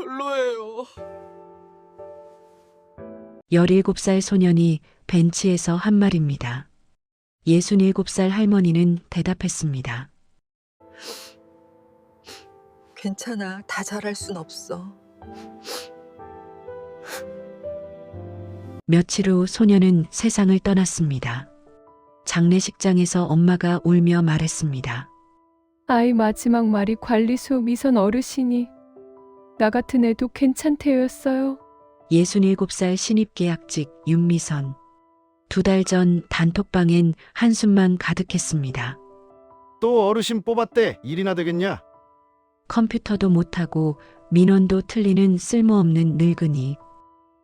별로예요. 17살 소년이 벤치에서 한 말입니다. 67살 할머니는 대답했습니다. 괜찮아. 다 잘할 순 없어. 며칠 후 소년은 세상을 떠났습니다. 장례식장에서 엄마가 울며 말했습니다. 아이 마지막 말이 관리소 미선 어르신이 나 같은 애도 괜찮대였어요. 67살 신입계약직 윤미선. 2달 전 단톡방엔 한숨만 가득했습니다. 또 어르신 뽑았대. 일이나 되겠냐? 컴퓨터도 못하고 민원도 틀리는 쓸모없는 늙은이.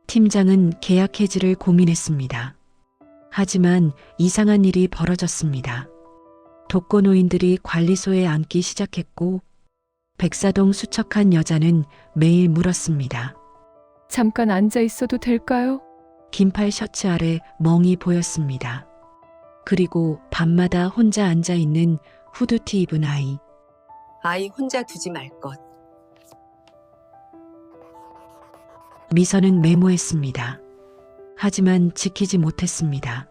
팀장은 계약 해지를 고민했습니다. 하지만 이상한 일이 벌어졌습니다. 독거노인들이 관리소에 앉기 시작했고 백사동 수척한 여자는 매일 물었습니다. 잠깐 앉아 있어도 될까요? 긴팔 셔츠 아래 멍이 보였습니다. 그리고 밤마다 혼자 앉아 있는 후드티 입은 아이. 아이 혼자 두지 말 것. 미선은 메모했습니다. 하지만 지키지 못했습니다.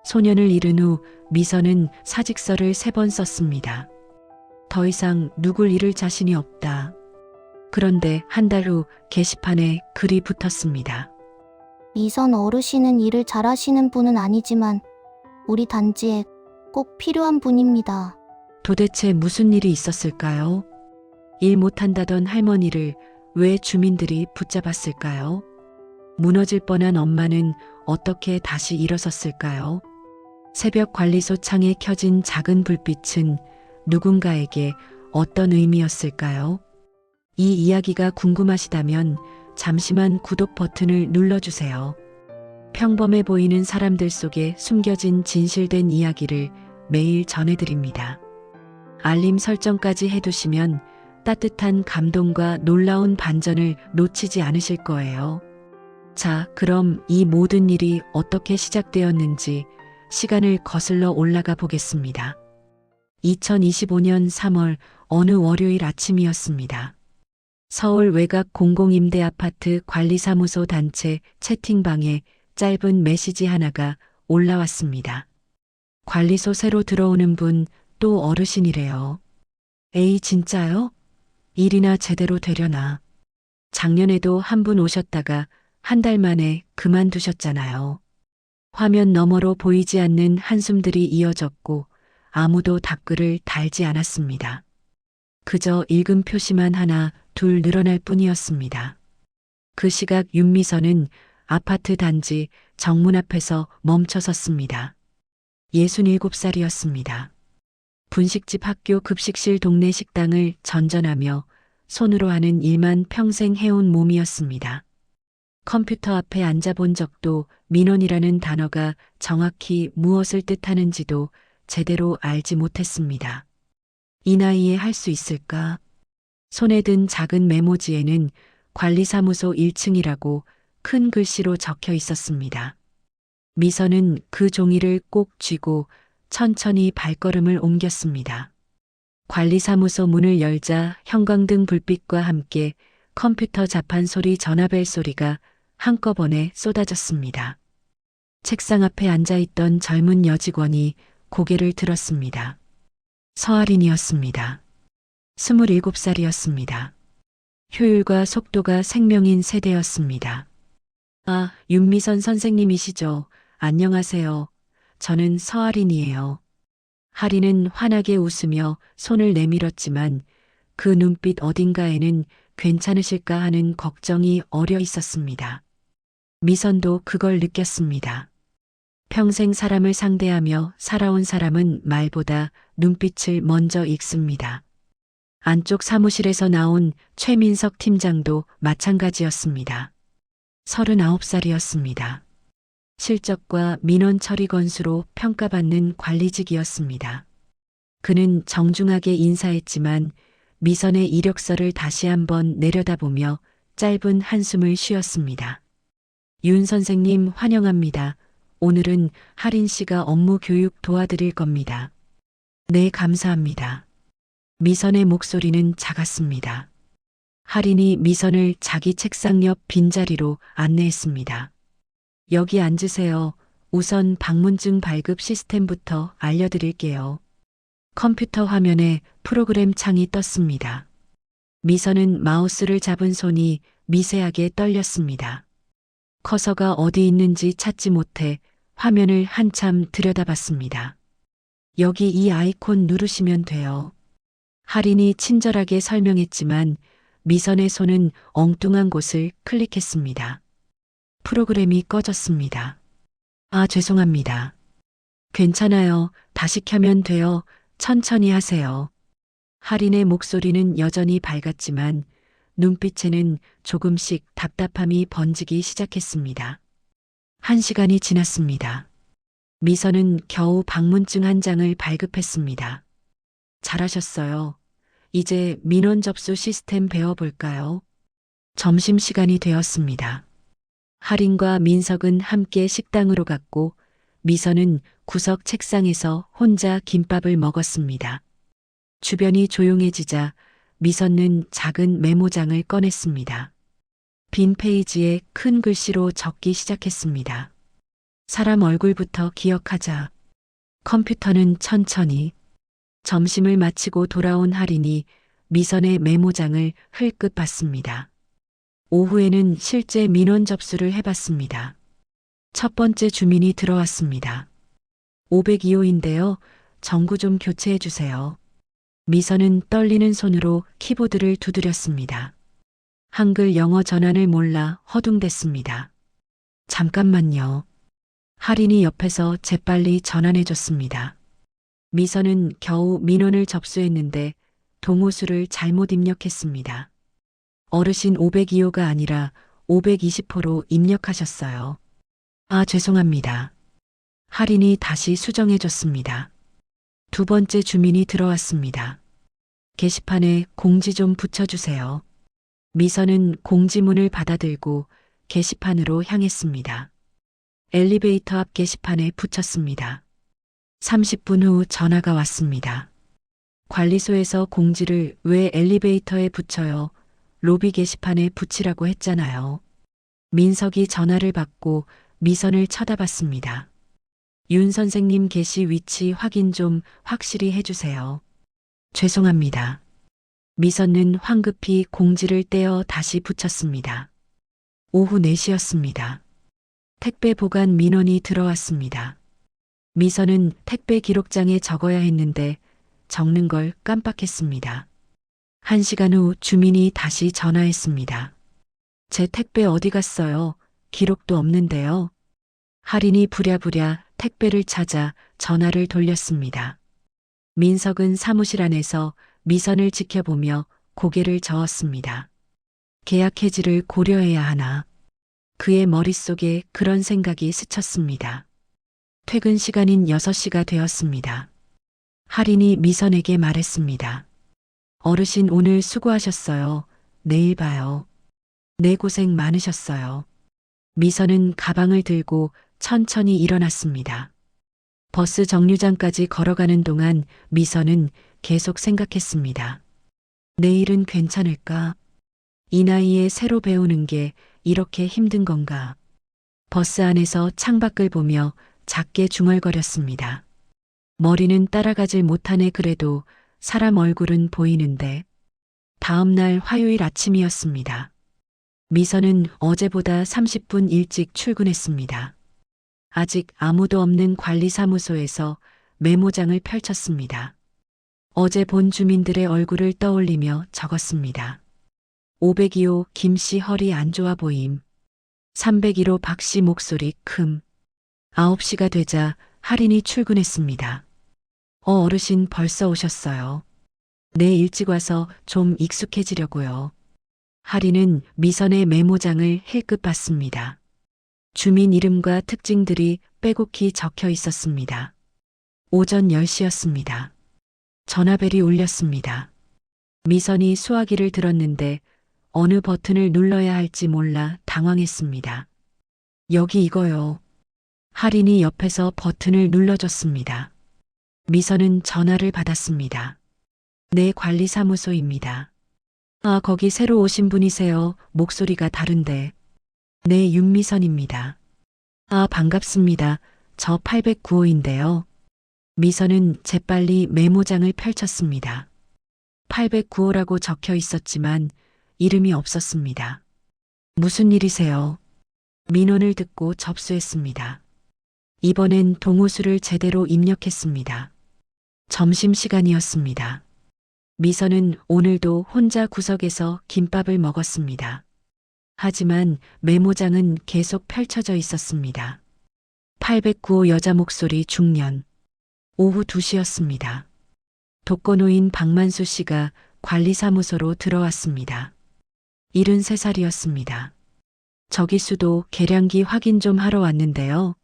소년을 잃은 후 미선은 사직서를 3번 썼습니다. 더 이상 누굴 잃을 자신이 없다. 그런데 한 달 후 게시판에 글이 붙었습니다. 미선 어르신은 일을 잘하시는 분은 아니지만 우리 단지에 꼭 필요한 분입니다. 도대체 무슨 일이 있었을까요? 일 못한다던 할머니를 왜 주민들이 붙잡았을까요? 무너질 뻔한 엄마는 어떻게 다시 일어섰을까요? 새벽 관리소 창에 켜진 작은 불빛은 누군가에게 어떤 의미였을까요? 이 이야기가 궁금하시다면 잠시만 구독 버튼을 눌러주세요. 평범해 보이는 사람들 속에 숨겨진 진실된 이야기를 매일 전해드립니다. 알림 설정까지 해두시면 따뜻한 감동과 놀라운 반전을 놓치지 않으실 거예요. 자, 그럼 이 모든 일이 어떻게 시작되었는지 시간을 거슬러 올라가 보겠습니다. 2025년 3월 어느 월요일 아침이었습니다. 서울 외곽 공공임대 아파트 관리사무소 단체 채팅방에 짧은 메시지 하나가 올라왔습니다. 관리소 새로 들어오는 분 또 어르신이래요. 에이 진짜요? 일이나 제대로 되려나. 작년에도 한 분 오셨다가 한 달 만에 그만두셨잖아요. 화면 너머로 보이지 않는 한숨들이 이어졌고 아무도 답글을 달지 않았습니다. 그저 읽음 표시만 하나 둘 늘어날 뿐이었습니다. 그 시각 윤미선은 아파트 단지 정문 앞에서 멈춰섰습니다. 67살이었습니다. 분식집 학교 급식실 동네 식당을 전전하며 손으로 하는 일만 평생 해온 몸이었습니다. 컴퓨터 앞에 앉아본 적도 민원이라는 단어가 정확히 무엇을 뜻하는지도 제대로 알지 못했습니다. 이 나이에 할 수 있을까? 손에 든 작은 메모지에는 관리사무소 1층이라고 큰 글씨로 적혀 있었습니다. 미선은 그 종이를 꼭 쥐고 천천히 발걸음을 옮겼습니다. 관리사무소 문을 열자 형광등 불빛과 함께 컴퓨터 자판 소리 전화벨 소리가 한꺼번에 쏟아졌습니다. 책상 앞에 앉아있던 젊은 여직원이 고개를 들었습니다. 서아린이었습니다. 27살이었습니다. 효율과 속도가 생명인 세대였습니다. 아, 윤미선 선생님이시죠? 안녕하세요. 저는 서아린이에요. 하린은 환하게 웃으며 손을 내밀었지만 그 눈빛 어딘가에는 괜찮으실까 하는 걱정이 어려 있었습니다. 미선도 그걸 느꼈습니다. 평생 사람을 상대하며 살아온 사람은 말보다 눈빛을 먼저 읽습니다. 안쪽 사무실에서 나온 최민석 팀장도 마찬가지였습니다. 39살이었습니다. 실적과 민원 처리 건수로 평가받는 관리직이었습니다. 그는 정중하게 인사했지만 미선의 이력서를 다시 한번 내려다보며 짧은 한숨을 쉬었습니다. 윤 선생님 환영합니다. 오늘은 하린 씨가 업무 교육 도와드릴 겁니다. 네, 감사합니다. 미선의 목소리는 작았습니다. 할인이 미선을 자기 책상 옆 빈자리로 안내했습니다. 여기 앉으세요. 우선 방문증 발급 시스템부터 알려드릴게요. 컴퓨터 화면에 프로그램 창이 떴습니다. 미선은 마우스를 잡은 손이 미세하게 떨렸습니다. 커서가 어디 있는지 찾지 못해 화면을 한참 들여다봤습니다. 여기 이 아이콘 누르시면 돼요. 할인이 친절하게 설명했지만 미선의 손은 엉뚱한 곳을 클릭했습니다. 프로그램이 꺼졌습니다. 아, 죄송합니다. 괜찮아요. 다시 켜면 돼요. 천천히 하세요. 할인의 목소리는 여전히 밝았지만 눈빛에는 조금씩 답답함이 번지기 시작했습니다. 1시간이 지났습니다. 미선은 겨우 방문증 한 장을 발급했습니다. 잘하셨어요. 이제 민원 접수 시스템 배워볼까요? 점심시간이 되었습니다. 할인과 민석은 함께 식당으로 갔고 미선은 구석 책상에서 혼자 김밥을 먹었습니다. 주변이 조용해지자 미선은 작은 메모장을 꺼냈습니다. 빈 페이지에 큰 글씨로 적기 시작했습니다. 사람 얼굴부터 기억하자. 컴퓨터는 천천히. 점심을 마치고 돌아온 할인이 미선의 메모장을 흘끗 봤습니다. 오후에는 실제 민원 접수를 해봤습니다. 첫 번째 주민이 들어왔습니다. 502호인데요. 전구 좀 교체해 주세요. 미선은 떨리는 손으로 키보드를 두드렸습니다. 한글 영어 전환을 몰라 허둥댔습니다. 잠깐만요. 할인이 옆에서 재빨리 전환해 줬습니다. 미선은 겨우 민원을 접수했는데 동호수를 잘못 입력했습니다. 어르신 502호가 아니라 520호로 입력하셨어요. 아, 죄송합니다. 할인이 다시 수정해 줬습니다. 두 번째 주민이 들어왔습니다. 게시판에 공지 좀 붙여주세요. 미선은 공지문을 받아들고 게시판으로 향했습니다. 엘리베이터 앞 게시판에 붙였습니다. 30분 후 전화가 왔습니다. 관리소에서 공지를 왜 엘리베이터에 붙여요? 로비 게시판에 붙이라고 했잖아요. 민석이 전화를 받고 미선을 쳐다봤습니다. 윤 선생님 계시 위치 확인 좀 확실히 해주세요. 죄송합니다. 미선은 황급히 공지를 떼어 다시 붙였습니다. 오후 4시였습니다. 택배 보관 민원이 들어왔습니다. 미선은 택배 기록장에 적어야 했는데 적는 걸 깜빡했습니다. 1시간 후 주민이 다시 전화했습니다. 제 택배 어디 갔어요? 기록도 없는데요. 할인이 부랴부랴 택배를 찾아 전화를 돌렸습니다. 민석은 사무실 안에서 미선을 지켜보며 고개를 저었습니다. 계약 해지를 고려해야 하나. 그의 머릿속에 그런 생각이 스쳤습니다. 퇴근 시간인 6시가 되었습니다. 할인이 미선에게 말했습니다. 어르신 오늘 수고하셨어요. 내일 봐요. 내 고생 많으셨어요. 미선은 가방을 들고 천천히 일어났습니다. 버스 정류장까지 걸어가는 동안 미선은 계속 생각했습니다. 내일은 괜찮을까? 이 나이에 새로 배우는 게 이렇게 힘든 건가? 버스 안에서 창밖을 보며 작게 중얼거렸습니다. 머리는 따라가질 못하네. 그래도 사람 얼굴은 보이는데. 다음 날 화요일 아침이었습니다. 미선은 어제보다 30분 일찍 출근했습니다. 아직 아무도 없는 관리사무소에서 메모장을 펼쳤습니다. 어제 본 주민들의 얼굴을 떠올리며 적었습니다. 502호 김씨 허리 안 좋아 보임. 301호 박씨 목소리 큼. 9시가 되자 할인이 출근했습니다. 어르신 벌써 오셨어요. 네, 일찍 와서 좀 익숙해지려고요. 할인은 미선의 메모장을 힐끗 봤습니다. 주민 이름과 특징들이 빼곡히 적혀 있었습니다. 오전 10시였습니다. 전화벨이 울렸습니다. 미선이 수화기를 들었는데 어느 버튼을 눌러야 할지 몰라 당황했습니다. 여기 이거요. 할인이 옆에서 버튼을 눌러줬습니다. 미선은 전화를 받았습니다. 네, 관리사무소입니다. 아, 거기 새로 오신 분이세요. 목소리가 다른데. 네, 윤미선입니다. 아, 반갑습니다. 저 809호인데요. 미선은 재빨리 메모장을 펼쳤습니다. 809호라고 적혀 있었지만 이름이 없었습니다. 무슨 일이세요? 민원을 듣고 접수했습니다. 이번엔 동호수를 제대로 입력했습니다. 점심시간이었습니다. 미선은 오늘도 혼자 구석에서 김밥을 먹었습니다. 하지만 메모장은 계속 펼쳐져 있었습니다. 809호 여자 목소리 중년. 오후 2시였습니다. 독거노인 박만수 씨가 관리사무소로 들어왔습니다. 73살이었습니다. 저기수도 계량기 확인 좀 하러 왔는데요.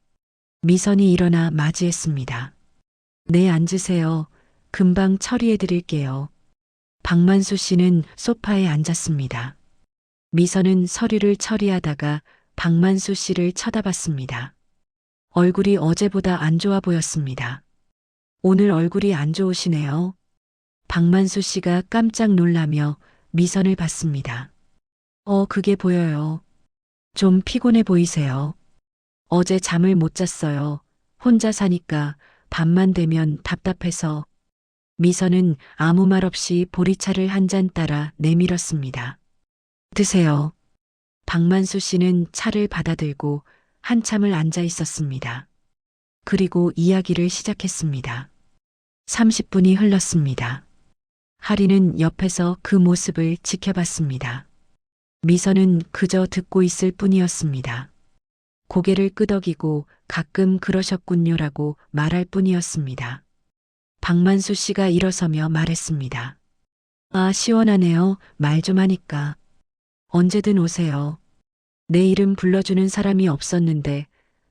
미선이 일어나 맞이했습니다. 네, 앉으세요. 금방 처리해 드릴게요. 박만수 씨는 소파에 앉았습니다. 미선은 서류를 처리하다가 박만수 씨를 쳐다봤습니다. 얼굴이 어제보다 안 좋아 보였습니다. 오늘 얼굴이 안 좋으시네요. 박만수 씨가 깜짝 놀라며 미선을 봤습니다. 그게 보여요. 좀 피곤해 보이세요. 어제 잠을 못 잤어요. 혼자 사니까 밤만 되면 답답해서. 미선은 아무 말 없이 보리차를 한 잔 따라 내밀었습니다. 드세요. 박만수 씨는 차를 받아들고 한참을 앉아 있었습니다. 그리고 이야기를 시작했습니다. 30분이 흘렀습니다. 하리는 옆에서 그 모습을 지켜봤습니다. 미선은 그저 듣고 있을 뿐이었습니다. 고개를 끄덕이고 가끔 그러셨군요라고 말할 뿐이었습니다. 박만수 씨가 일어서며 말했습니다. 아, 시원하네요. 말 좀 하니까. 언제든 오세요. 내 이름 불러주는 사람이 없었는데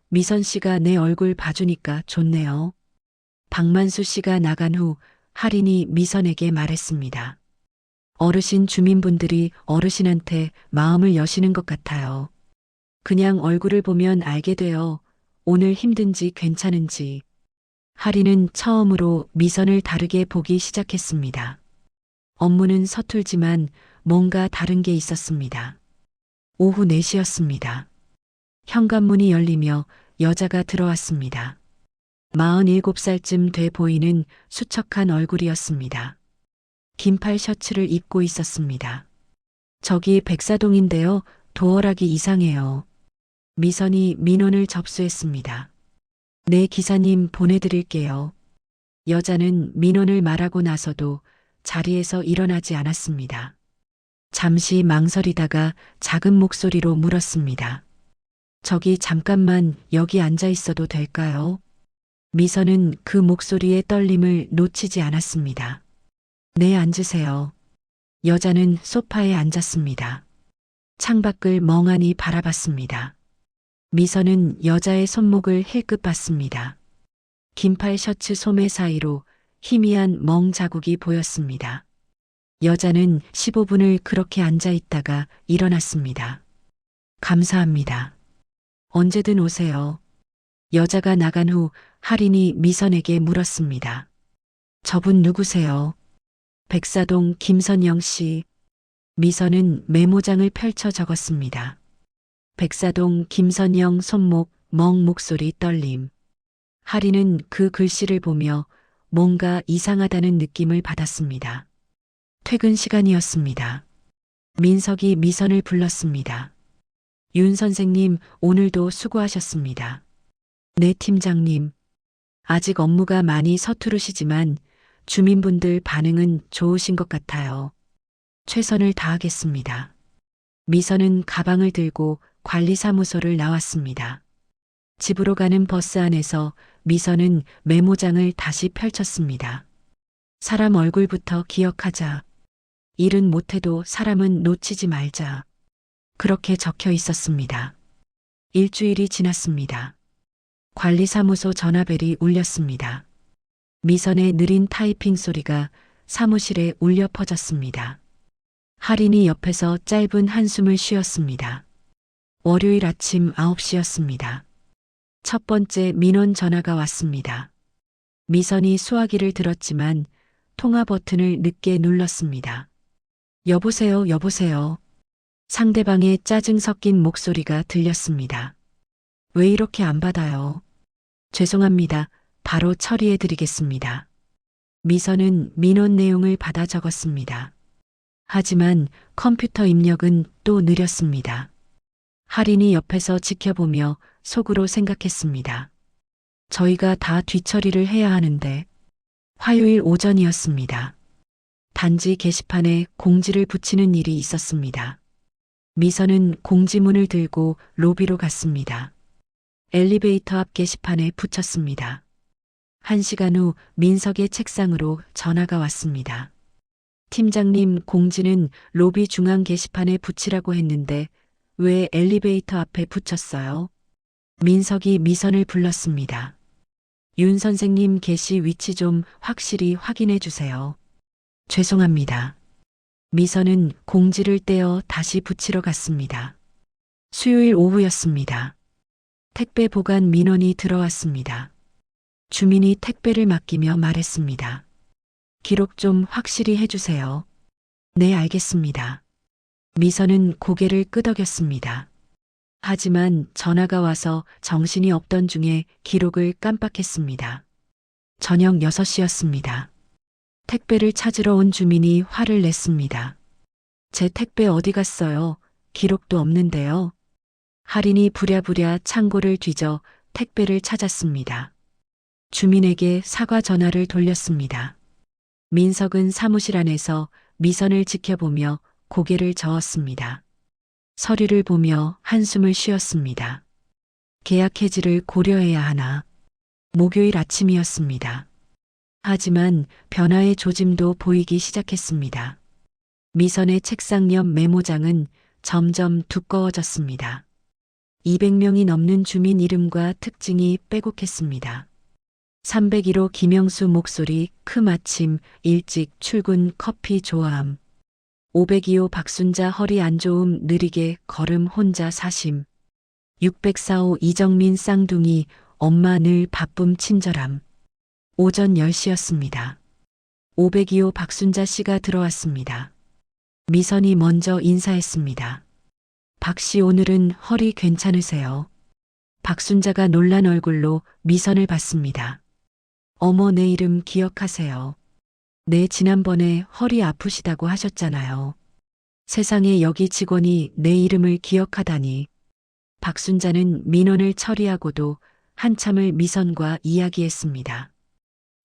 미선 씨가 내 얼굴 봐주니까 좋네요. 박만수 씨가 나간 후 할인이 미선에게 말했습니다. 어르신 주민분들이 어르신한테 마음을 여시는 것 같아요. 그냥 얼굴을 보면 알게 돼요. 오늘 힘든지 괜찮은지. 할인은 처음으로 미선을 다르게 보기 시작했습니다. 업무는 서툴지만 뭔가 다른 게 있었습니다. 오후 4시였습니다. 현관문이 열리며 여자가 들어왔습니다. 47살쯤 돼 보이는 수척한 얼굴이었습니다. 긴팔 셔츠를 입고 있었습니다. 저기 백사동인데요. 도어락이 이상해요. 미선이 민원을 접수했습니다. 네, 기사님 보내드릴게요. 여자는 민원을 말하고 나서도 자리에서 일어나지 않았습니다. 잠시 망설이다가 작은 목소리로 물었습니다. 저기 잠깐만 여기 앉아 있어도 될까요? 미선은 그 목소리의 떨림을 놓치지 않았습니다. 네, 앉으세요. 여자는 소파에 앉았습니다. 창밖을 멍하니 바라봤습니다. 미선은 여자의 손목을 힐끗 봤습니다. 긴팔 셔츠 소매 사이로 희미한 멍 자국이 보였습니다. 여자는 15분을 그렇게 앉아 있다가 일어났습니다. 감사합니다. 언제든 오세요. 여자가 나간 후 할인이 미선에게 물었습니다. 저분 누구세요? 백사동 김선영 씨. 미선은 메모장을 펼쳐 적었습니다. 백사동 김선영 손목, 멍 목소리 떨림. 할인은 그 글씨를 보며 뭔가 이상하다는 느낌을 받았습니다. 퇴근 시간이었습니다. 민석이 미선을 불렀습니다. 윤 선생님, 오늘도 수고하셨습니다. 네, 팀장님. 아직 업무가 많이 서투르시지만 주민분들 반응은 좋으신 것 같아요. 최선을 다하겠습니다. 미선은 가방을 들고 관리사무소를 나왔습니다. 집으로 가는 버스 안에서 미선은 메모장을 다시 펼쳤습니다. 사람 얼굴부터 기억하자. 일은 못해도 사람은 놓치지 말자. 그렇게 적혀 있었습니다. 일주일이 지났습니다. 관리사무소 전화벨이 울렸습니다. 미선의 느린 타이핑 소리가 사무실에 울려 퍼졌습니다. 할인이 옆에서 짧은 한숨을 쉬었습니다. 월요일 아침 9시였습니다. 첫 번째 민원 전화가 왔습니다. 미선이 수화기를 들었지만 통화 버튼을 늦게 눌렀습니다. 여보세요, 여보세요. 상대방의 짜증 섞인 목소리가 들렸습니다. 왜 이렇게 안 받아요? 죄송합니다. 바로 처리해 드리겠습니다. 미선은 민원 내용을 받아 적었습니다. 하지만 컴퓨터 입력은 또 느렸습니다. 할인이 옆에서 지켜보며 속으로 생각했습니다. 저희가 다 뒤처리를 해야 하는데. 화요일 오전이었습니다. 단지 게시판에 공지를 붙이는 일이 있었습니다. 미선은 공지문을 들고 로비로 갔습니다. 엘리베이터 앞 게시판에 붙였습니다. 1시간 후 민석의 책상으로 전화가 왔습니다. 팀장님, 공지는 로비 중앙 게시판에 붙이라고 했는데 왜 엘리베이터 앞에 붙였어요? 민석이 미선을 불렀습니다. 윤 선생님 게시 위치 좀 확실히 확인해 주세요. 죄송합니다. 미선은 공지를 떼어 다시 붙이러 갔습니다. 수요일 오후였습니다. 택배 보관 민원이 들어왔습니다. 주민이 택배를 맡기며 말했습니다. 기록 좀 확실히 해주세요. 네, 알겠습니다. 미선은 고개를 끄덕였습니다. 하지만 전화가 와서 정신이 없던 중에 기록을 깜빡했습니다. 저녁 6시였습니다. 택배를 찾으러 온 주민이 화를 냈습니다. 제 택배 어디 갔어요? 기록도 없는데요. 할인이 부랴부랴 창고를 뒤져 택배를 찾았습니다. 주민에게 사과 전화를 돌렸습니다. 민석은 사무실 안에서 미선을 지켜보며 고개를 저었습니다. 서류를 보며 한숨을 쉬었습니다. 계약 해지를 고려해야 하나. 목요일 아침이었습니다. 하지만 변화의 조짐도 보이기 시작했습니다. 미선의 책상 옆 메모장은 점점 두꺼워졌습니다. 200명이 넘는 주민 이름과 특징이 빼곡했습니다. 301호 김영수 목소리 크마침 일찍 출근 커피 좋아함. 502호 박순자 허리 안 좋음 느리게 걸음 혼자 사심. 604호 이정민 쌍둥이 엄마 늘 바쁨 친절함. 오전 10시였습니다. 502호 박순자 씨가 들어왔습니다. 미선이 먼저 인사했습니다. 박 씨 오늘은 허리 괜찮으세요? 박순자가 놀란 얼굴로 미선을 봤습니다. 어머, 내 이름 기억하세요. 네, 지난번에 허리 아프시다고 하셨잖아요. 세상에 여기 직원이 내 이름을 기억하다니. 박순자는 민원을 처리하고도 한참을 미선과 이야기했습니다.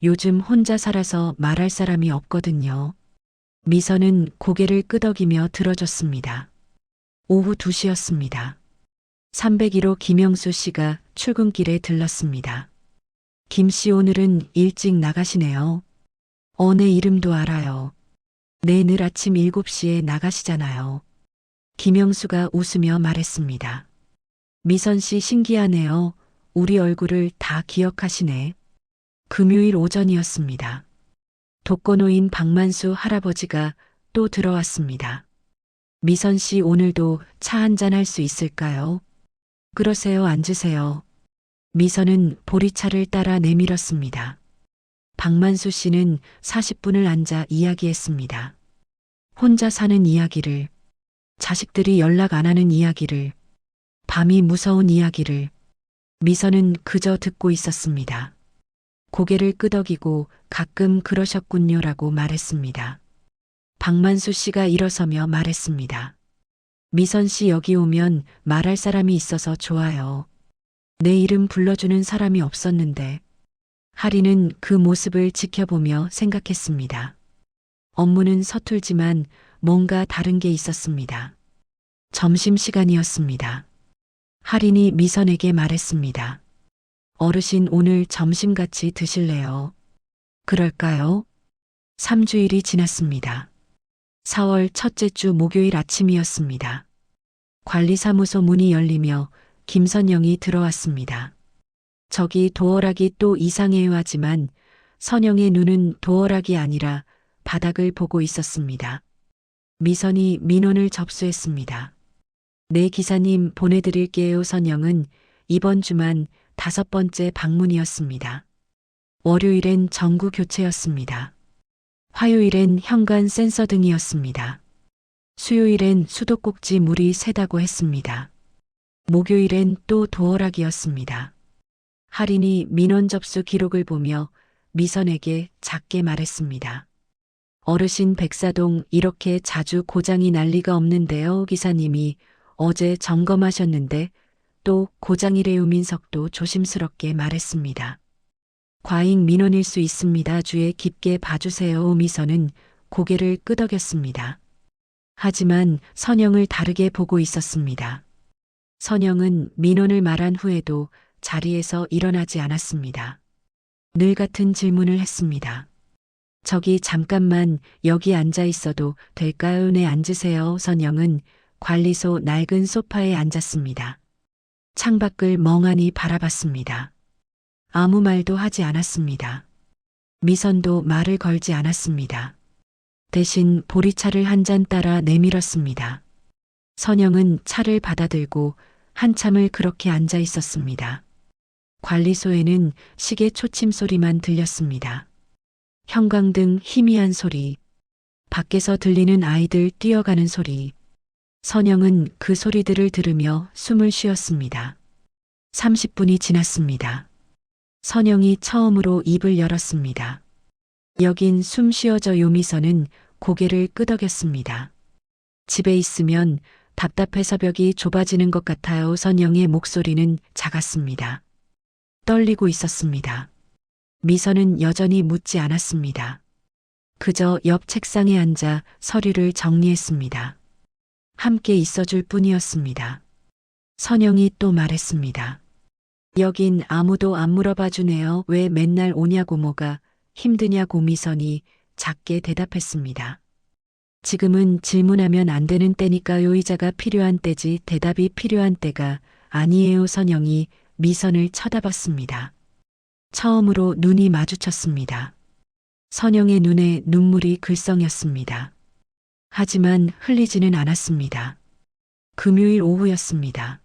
요즘 혼자 살아서 말할 사람이 없거든요. 미선은 고개를 끄덕이며 들어줬습니다. 오후 2시였습니다. 301호 김영수 씨가 출근길에 들렀습니다. 김 씨 오늘은 일찍 나가시네요. 내 이름도 알아요. 내일 아침 7시에 나가시잖아요. 김영수가 웃으며 말했습니다. 미선 씨 신기하네요. 우리 얼굴을 다 기억하시네. 금요일 오전이었습니다. 독거노인 박만수 할아버지가 또 들어왔습니다. 미선 씨 오늘도 차 한잔 할 수 있을까요? 그러세요, 앉으세요. 미선은 보리차를 따라 내밀었습니다. 박만수 씨는 40분을 앉아 이야기했습니다. 혼자 사는 이야기를, 자식들이 연락 안 하는 이야기를, 밤이 무서운 이야기를. 미선은 그저 듣고 있었습니다. 고개를 끄덕이고 가끔 그러셨군요라고 말했습니다. 박만수 씨가 일어서며 말했습니다. 미선 씨 여기 오면 말할 사람이 있어서 좋아요. 내 이름 불러주는 사람이 없었는데. 할인은 그 모습을 지켜보며 생각했습니다. 업무는 서툴지만 뭔가 다른 게 있었습니다. 점심시간이었습니다. 할인이 미선에게 말했습니다. 어르신 오늘 점심 같이 드실래요? 그럴까요? 3주일이 지났습니다. 4월 첫째 주 목요일 아침이었습니다. 관리사무소 문이 열리며 김선영이 들어왔습니다. 저기 도어락이 또 이상해요 하지만 선영의 눈은 도어락이 아니라 바닥을 보고 있었습니다. 미선이 민원을 접수했습니다. 네, 기사님 보내드릴게요. 선영은 이번 주만 5번째 방문이었습니다. 월요일엔 전구 교체였습니다. 화요일엔 현관 센서 등이었습니다. 수요일엔 수도꼭지 물이 새다고 했습니다. 목요일엔 또 도어락이었습니다. 할인이 민원 접수 기록을 보며 미선에게 작게 말했습니다. 어르신 백사동 이렇게 자주 고장이 날 리가 없는데요. 기사님이 어제 점검하셨는데 또 고장이래요. 민석도 조심스럽게 말했습니다. 과잉 민원일 수 있습니다. 주의 깊게 봐주세요. 미선은 고개를 끄덕였습니다. 하지만 선영을 다르게 보고 있었습니다. 선영은 민원을 말한 후에도 자리에서 일어나지 않았습니다. 늘 같은 질문을 했습니다. 저기 잠깐만 여기 앉아 있어도 될까요? 네, 앉으세요. 선영은 관리소 낡은 소파에 앉았습니다. 창밖을 멍하니 바라봤습니다. 아무 말도 하지 않았습니다. 미선도 말을 걸지 않았습니다. 대신 보리차를 한 잔 따라 내밀었습니다. 선영은 차를 받아들고 한참을 그렇게 앉아 있었습니다. 관리소에는 시계 초침 소리만 들렸습니다. 형광등 희미한 소리, 밖에서 들리는 아이들 뛰어가는 소리. 선영은 그 소리들을 들으며 숨을 쉬었습니다. 30분이 지났습니다. 선영이 처음으로 입을 열었습니다. 여긴 숨 쉬어져요. 미선은 고개를 끄덕였습니다. 집에 있으면 답답해서 벽이 좁아지는 것 같아요. 선영의 목소리는 작았습니다. 떨리고 있었습니다. 미선은 여전히 묻지 않았습니다. 그저 옆 책상에 앉아 서류를 정리했습니다. 함께 있어줄 뿐이었습니다. 선영이 또 말했습니다. 여긴 아무도 안 물어봐 주네요. 왜 맨날 오냐고 뭐가 힘드냐고. 미선이 작게 대답했습니다. 지금은 질문하면 안 되는 때니까요. 의자가 필요한 때지 대답이 필요한 때가 아니에요. 선영이 미선을 쳐다봤습니다. 처음으로 눈이 마주쳤습니다. 선영의 눈에 눈물이 글썽였습니다. 하지만 흘리지는 않았습니다. 금요일 오후였습니다.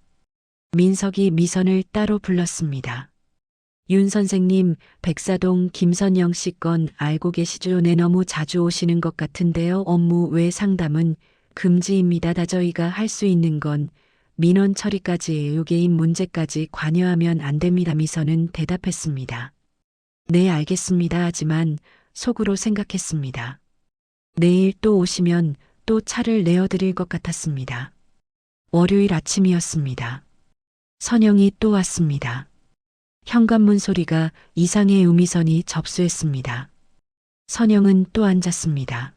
민석이 미선을 따로 불렀습니다. 윤 선생님, 백사동 김선영 씨 건 알고 계시죠? 네, 너무 자주 오시는 것 같은데요. 업무 외 상담은 금지입니다. 다 저희가 할 수 있는 건 민원 처리까지예요. 개인 문제까지 관여하면 안 됩니다. 미선은 대답했습니다. 네, 알겠습니다. 하지만 속으로 생각했습니다. 내일 또 오시면 또 차를 내어드릴 것 같았습니다. 월요일 아침이었습니다. 선영이 또 왔습니다. 현관문 소리가 이상해. 우미선이 접수했습니다. 선영은 또 앉았습니다.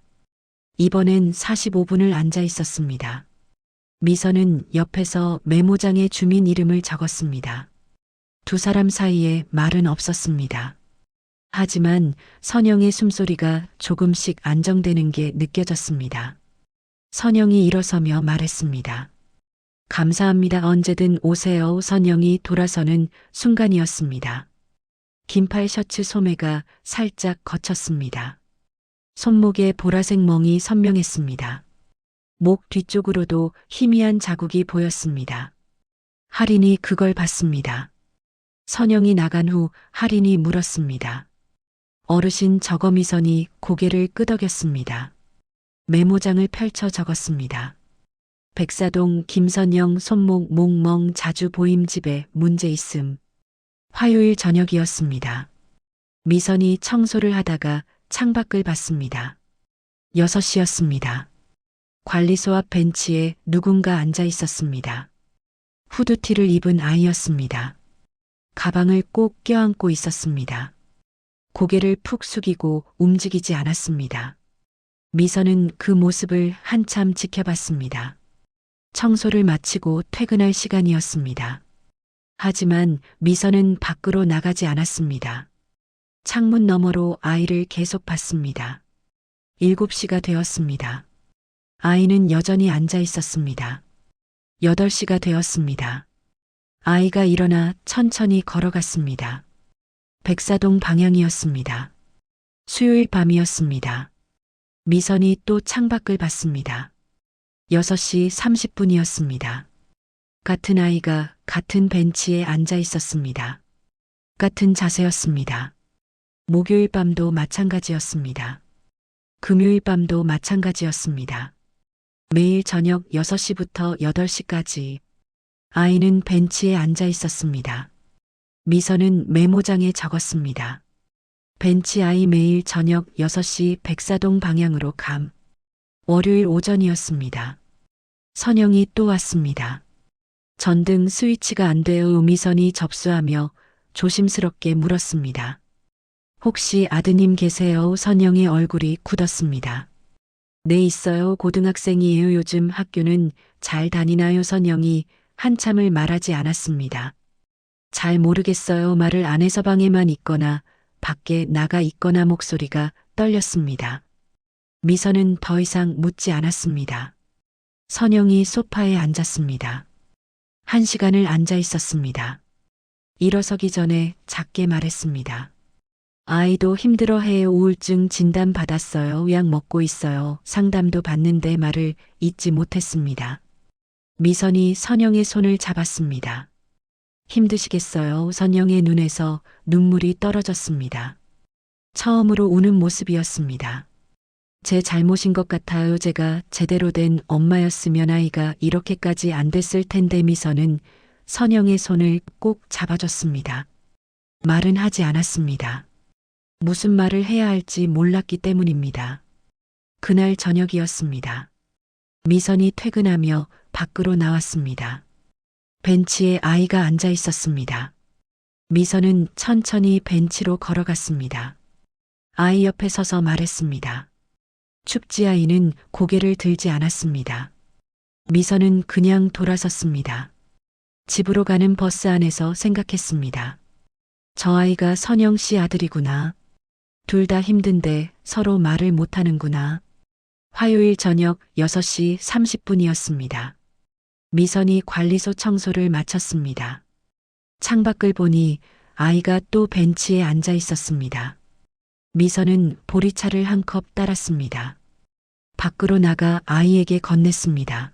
이번엔 45분을 앉아 있었습니다. 미선은 옆에서 메모장에 주민 이름을 적었습니다. 두 사람 사이에 말은 없었습니다. 하지만 선영의 숨소리가 조금씩 안정되는 게 느껴졌습니다. 선영이 일어서며 말했습니다. 감사합니다. 언제든 오세요. 선영이 돌아서는 순간이었습니다. 긴팔 셔츠 소매가 살짝 거쳤습니다. 손목에 보라색 멍이 선명했습니다. 목 뒤쪽으로도 희미한 자국이 보였습니다. 할인이 그걸 봤습니다. 선영이 나간 후 할인이 물었습니다. 어르신, 저거. 미선이 고개를 끄덕였습니다. 메모장을 펼쳐 적었습니다. 백사동 김선영 손목 목멍 자주 보임 집에 문제 있음. 화요일 저녁이었습니다. 미선이 청소를 하다가 창밖을 봤습니다. 6시였습니다. 관리소 앞 벤치에 누군가 앉아 있었습니다. 후드티를 입은 아이였습니다. 가방을 꼭 껴안고 있었습니다. 고개를 푹 숙이고 움직이지 않았습니다. 미선은 그 모습을 한참 지켜봤습니다. 청소를 마치고 퇴근할 시간이었습니다. 하지만 미선은 밖으로 나가지 않았습니다. 창문 너머로 아이를 계속 봤습니다. 7시가 되었습니다. 아이는 여전히 앉아 있었습니다. 8시가 되었습니다. 아이가 일어나 천천히 걸어갔습니다. 백사동 방향이었습니다. 수요일 밤이었습니다. 미선이 또 창밖을 봤습니다. 6시 30분이었습니다. 같은 아이가 같은 벤치에 앉아 있었습니다. 같은 자세였습니다. 목요일 밤도 마찬가지였습니다. 금요일 밤도 마찬가지였습니다. 매일 저녁 6시부터 8시까지 아이는 벤치에 앉아 있었습니다. 미선은 메모장에 적었습니다. 벤치 아이 매일 저녁 6시 백사동 방향으로 감. 월요일 오전이었습니다. 선영이 또 왔습니다. 전등 스위치가 안 되어 미선이 접수하며 조심스럽게 물었습니다. 혹시 아드님 계세요? 선영의 얼굴이 굳었습니다. 네, 있어요. 고등학생이에요. 요즘 학교는 잘 다니나요? 선영이 한참을 말하지 않았습니다. 잘 모르겠어요. 말을 안 해서 방에만 있거나 밖에 나가 있거나. 목소리가 떨렸습니다. 미선은 더 이상 묻지 않았습니다. 선영이 소파에 앉았습니다. 1시간을 앉아 있었습니다. 일어서기 전에 작게 말했습니다. 아이도 힘들어해요. 우울증 진단 받았어요. 약 먹고 있어요. 상담도 받는데 말을 잇지 못했습니다. 미선이 선영의 손을 잡았습니다. 힘드시겠어요? 선영의 눈에서 눈물이 떨어졌습니다. 처음으로 우는 모습이었습니다. 제 잘못인 것 같아요. 제가 제대로 된 엄마였으면 아이가 이렇게까지 안 됐을 텐데. 미선은 선영의 손을 꼭 잡아줬습니다. 말은 하지 않았습니다. 무슨 말을 해야 할지 몰랐기 때문입니다. 그날 저녁이었습니다. 미선이 퇴근하며 밖으로 나왔습니다. 벤치에 아이가 앉아 있었습니다. 미선은 천천히 벤치로 걸어갔습니다. 아이 옆에 서서 말했습니다. 춥지? 아이는 고개를 들지 않았습니다. 미선은 그냥 돌아섰습니다. 집으로 가는 버스 안에서 생각했습니다. 저 아이가 선영 씨 아들이구나. 둘 다 힘든데 서로 말을 못하는구나. 화요일 저녁 6시 30분이었습니다. 미선이 관리소 청소를 마쳤습니다. 창밖을 보니 아이가 또 벤치에 앉아 있었습니다. 미선은 보리차를 한 컵 따랐습니다. 밖으로 나가 아이에게 건넸습니다.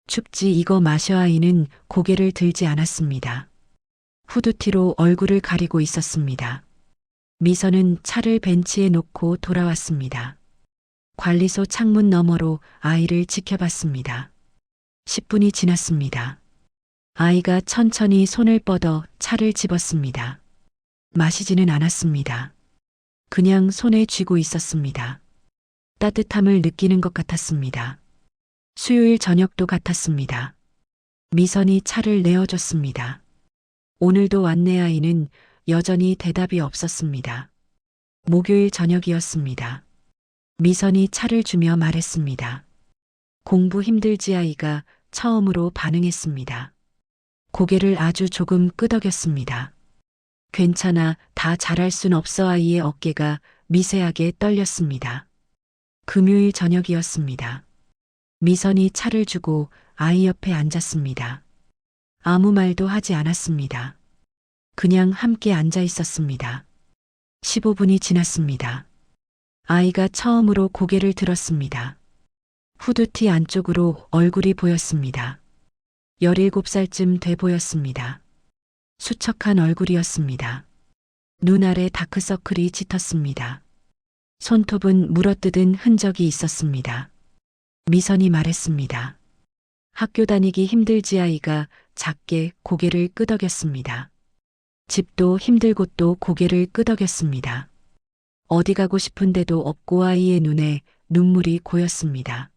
춥지? 이거 마셔. 아이는 고개를 들지 않았습니다. 후드티로 얼굴을 가리고 있었습니다. 미선은 차를 벤치에 놓고 돌아왔습니다. 관리소 창문 너머로 아이를 지켜봤습니다. 10분이 지났습니다. 아이가 천천히 손을 뻗어 차를 집었습니다. 마시지는 않았습니다. 그냥 손에 쥐고 있었습니다. 따뜻함을 느끼는 것 같았습니다. 수요일 저녁도 같았습니다. 미선이 차를 내어줬습니다. 오늘도 왔네. 아이는 여전히 대답이 없었습니다. 목요일 저녁이었습니다. 미선이 차를 주며 말했습니다. 공부 힘들지? 아이가 처음으로 반응했습니다. 고개를 아주 조금 끄덕였습니다. 괜찮아. 다 잘할 순 없어. 아이의 어깨가 미세하게 떨렸습니다. 금요일 저녁이었습니다. 미선이 차를 주고 아이 옆에 앉았습니다. 아무 말도 하지 않았습니다. 그냥 함께 앉아 있었습니다. 15분이 지났습니다. 아이가 처음으로 고개를 들었습니다. 후드티 안쪽으로 얼굴이 보였습니다. 17살쯤 돼 보였습니다. 수척한 얼굴이었습니다. 눈 아래 다크서클이 짙었습니다. 손톱은 물어뜯은 흔적이 있었습니다. 미선이 말했습니다. 학교 다니기 힘들지? 아이가 작게 고개를 끄덕였습니다. 집도 힘들고 또 고개를 끄덕였습니다. 어디 가고 싶은데도 없고 아이의 눈에 눈물이 고였습니다.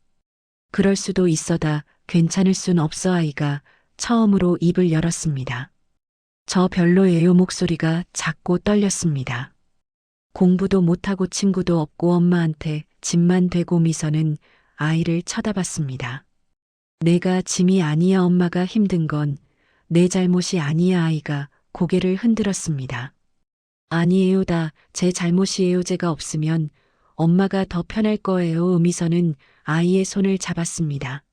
그럴 수도 있어다. 괜찮을 순 없어. 아이가 처음으로 입을 열었습니다. 저 별로예요. 목소리가 작고 떨렸습니다. 공부도 못하고 친구도 없고 엄마한테 짐만 되고. 미선은 아이를 쳐다봤습니다. 내가 짐이 아니야. 엄마가 힘든 건 내 잘못이 아니야. 아이가 고개를 흔들었습니다. 아니에요. 다 제 잘못이에요. 제가 없으면 엄마가 더 편할 거예요. 미선은 아이의 손을 잡았습니다.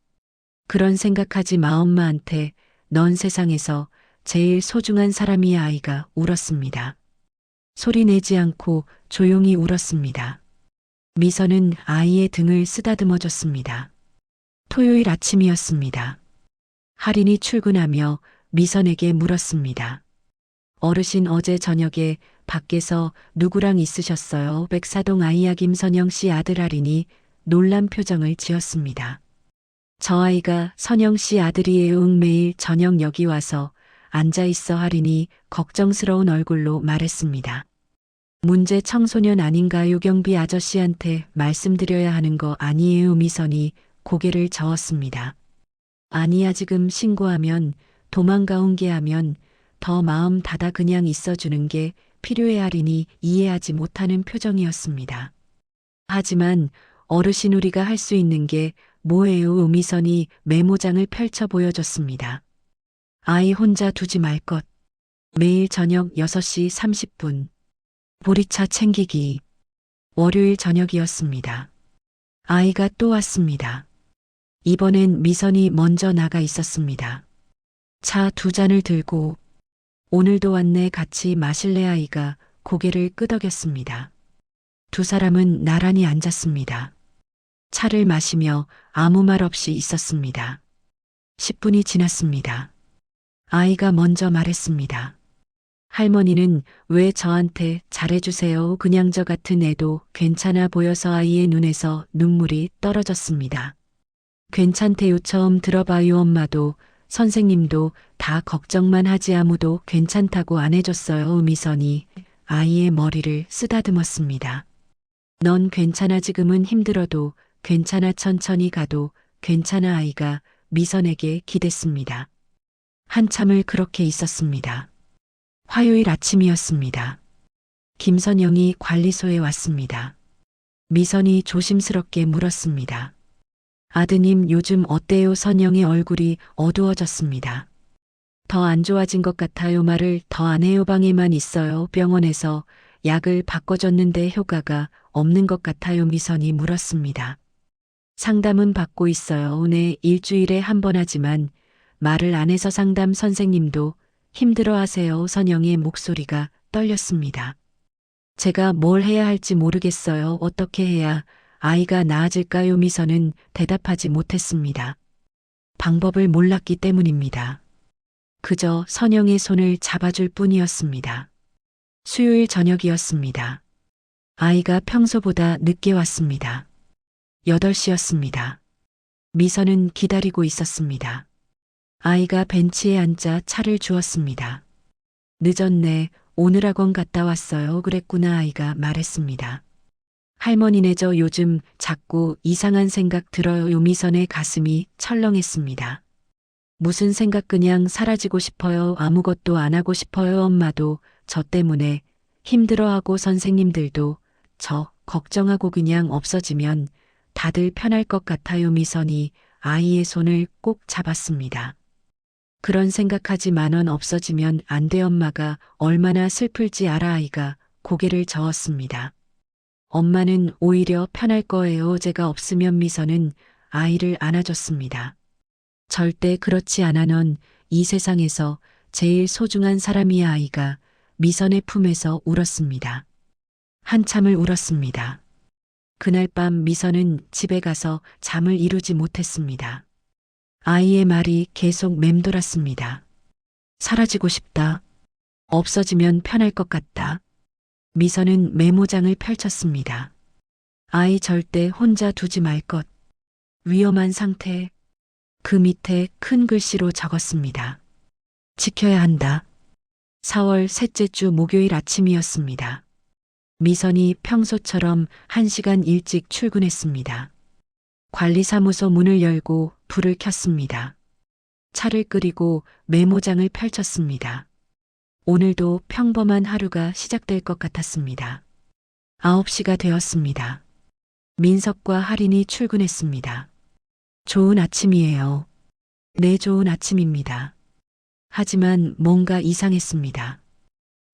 그런 생각하지 마. 엄마한테 넌 세상에서 제일 소중한 사람이야. 아이가 울었습니다. 소리 내지 않고 조용히 울었습니다. 미선은 아이의 등을 쓰다듬어 줬습니다. 토요일 아침이었습니다. 할인이 출근하며 미선에게 물었습니다. 어르신, 어제 저녁에 밖에서 누구랑 있으셨어요? 백사동 아이야. 김선영 씨 아들. 할인이 놀란 표정을 지었습니다. 저 아이가 선영 씨 아들이에요. 매일 저녁 여기 와서 앉아 있어 하리니 걱정스러운 얼굴로 말했습니다. 문제 청소년 아닌가요? 경비 아저씨한테 말씀드려야 하는 거 아니에요? 미선이 고개를 저었습니다. 아니야, 지금 신고하면 도망가온 게 하면 더 마음 닫아 그냥 있어주는 게 필요해 하리니 이해하지 못하는 표정이었습니다. 하지만 어르신 우리가 할 수 있는 게 뭐예요? 미선이 메모장을 펼쳐 보여줬습니다. 아이 혼자 두지 말 것. 매일 저녁 6시 30분. 보리차 챙기기. 월요일 저녁이었습니다. 아이가 또 왔습니다. 이번엔 미선이 먼저 나가 있었습니다. 차 2잔을 들고 오늘도 왔네, 같이 마실래? 아이가 고개를 끄덕였습니다. 두 사람은 나란히 앉았습니다. 차를 마시며 아무 말 없이 있었습니다. 10분이 지났습니다. 아이가 먼저 말했습니다. 할머니는 왜 저한테 잘해주세요? 그냥 저 같은 애도 괜찮아 보여서. 아이의 눈에서 눈물이 떨어졌습니다. 괜찮대요. 처음 들어봐요. 엄마도 선생님도 다 걱정만 하지 아무도 괜찮다고 안 해줬어요. 미선이 아이의 머리를 쓰다듬었습니다. 넌 괜찮아. 지금은 힘들어도 괜찮아. 천천히 가도 괜찮아. 아이가 미선에게 기댔습니다. 한참을 그렇게 있었습니다. 화요일 아침이었습니다. 김선영이 관리소에 왔습니다. 미선이 조심스럽게 물었습니다. 아드님 요즘 어때요? 선영의 얼굴이 어두워졌습니다. 더 안 좋아진 것 같아요. 말을 더 안 해요. 방에만 있어요. 병원에서 약을 바꿔줬는데 효과가 없는 것 같아요. 미선이 물었습니다. 상담은 받고 있어요. 네, 일주일에 한 번 하지만 말을 안 해서 상담 선생님도 힘들어하세요. 선영의 목소리가 떨렸습니다. 제가 뭘 해야 할지 모르겠어요. 어떻게 해야 아이가 나아질까요? 미선은 대답하지 못했습니다. 방법을 몰랐기 때문입니다. 그저 선영의 손을 잡아줄 뿐이었습니다. 수요일 저녁이었습니다. 아이가 평소보다 늦게 왔습니다. 8시였습니다. 미선은 기다리고 있었습니다. 아이가 벤치에 앉아 차를 주었습니다. 늦었네. 오늘 학원 갔다 왔어요. 그랬구나. 아이가 말했습니다. 할머니네 저 요즘 자꾸 이상한 생각 들어요. 미선의 가슴이 철렁했습니다. 무슨 생각? 그냥 사라지고 싶어요. 아무것도 안 하고 싶어요. 엄마도 저 때문에 힘들어하고 선생님들도 저 걱정하고 그냥 없어지면 다들 편할 것 같아요. 미선이 아이의 손을 꼭 잡았습니다. 그런 생각하지 마넌 없어지면 안 돼. 엄마가 얼마나 슬플지 알아. 아이가 고개를 저었습니다. 엄마는 오히려 편할 거예요. 제가 없으면. 미선은 아이를 안아줬습니다. 절대 그렇지 않아. 넌 이 세상에서 제일 소중한 사람이야. 아이가 미선의 품에서 울었습니다. 한참을 울었습니다. 그날 밤 미선은 집에 가서 잠을 이루지 못했습니다. 아이의 말이 계속 맴돌았습니다. 사라지고 싶다. 없어지면 편할 것 같다. 미선은 메모장을 펼쳤습니다. 아이 절대 혼자 두지 말 것. 위험한 상태. 그 밑에 큰 글씨로 적었습니다. 지켜야 한다. 4월 셋째 주 목요일 아침이었습니다. 미선이 평소처럼 1시간 일찍 출근했습니다. 관리사무소 문을 열고 불을 켰습니다. 차를 끓이고 메모장을 펼쳤습니다. 오늘도 평범한 하루가 시작될 것 같았습니다. 9시가 되었습니다. 민석과 할인이 출근했습니다. 좋은 아침이에요. 네, 좋은 아침입니다. 하지만 뭔가 이상했습니다.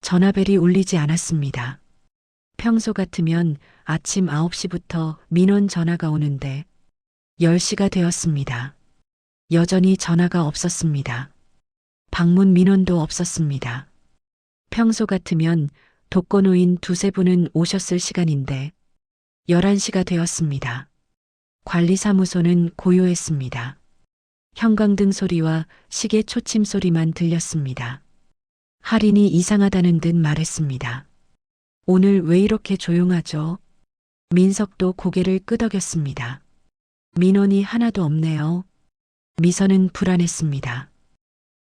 전화벨이 울리지 않았습니다. 평소 같으면 아침 9시부터 민원 전화가 오는데 10시가 되었습니다. 여전히 전화가 없었습니다. 방문 민원도 없었습니다. 평소 같으면 독거노인 2-3분은 오셨을 시간인데 11시가 되었습니다. 관리사무소는 고요했습니다. 형광등 소리와 시계 초침 소리만 들렸습니다. 할인이 이상하다는 듯 말했습니다. 오늘 왜 이렇게 조용하죠? 민석도 고개를 끄덕였습니다. 민원이 하나도 없네요. 미선은 불안했습니다.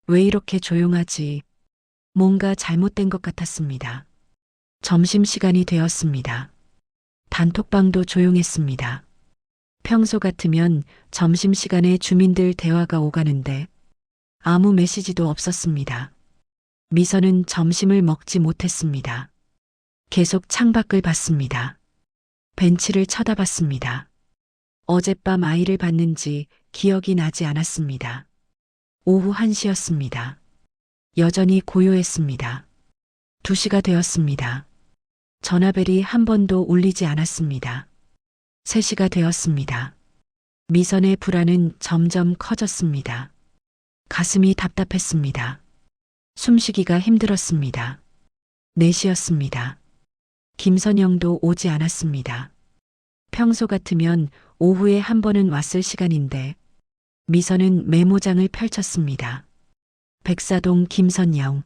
왜 이렇게 조용하지? 뭔가 잘못된 것 같았습니다. 점심시간이 되었습니다. 단톡방도 조용했습니다. 평소 같으면 점심시간에 주민들 대화가 오가는데 아무 메시지도 없었습니다. 미선은 점심을 먹지 못했습니다. 계속 창밖을 봤습니다. 벤치를 쳐다봤습니다. 어젯밤 아이를 봤는지 기억이 나지 않았습니다. 오후 1시였습니다. 여전히 고요했습니다. 2시가 되었습니다. 전화벨이 한 번도 울리지 않았습니다. 3시가 되었습니다. 미선의 불안은 점점 커졌습니다. 가슴이 답답했습니다. 숨쉬기가 힘들었습니다. 4시였습니다. 김선영도 오지 않았습니다. 평소 같으면 오후에 한 번은 왔을 시간인데 미선은 메모장을 펼쳤습니다. 백사동 김선영,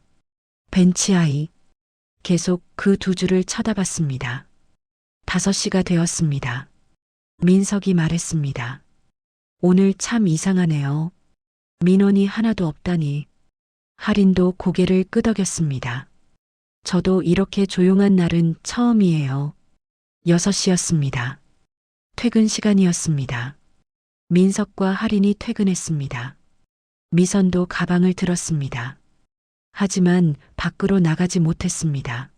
벤치아이. 계속 그 2줄을 쳐다봤습니다. 5시가 되었습니다. 민석이 말했습니다. 오늘 참 이상하네요. 민원이 하나도 없다니. 할인도 고개를 끄덕였습니다. 저도 이렇게 조용한 날은 처음이에요. 6시였습니다. 퇴근 시간이었습니다. 민석과 할인이 퇴근했습니다. 미선도 가방을 들었습니다. 하지만 밖으로 나가지 못했습니다.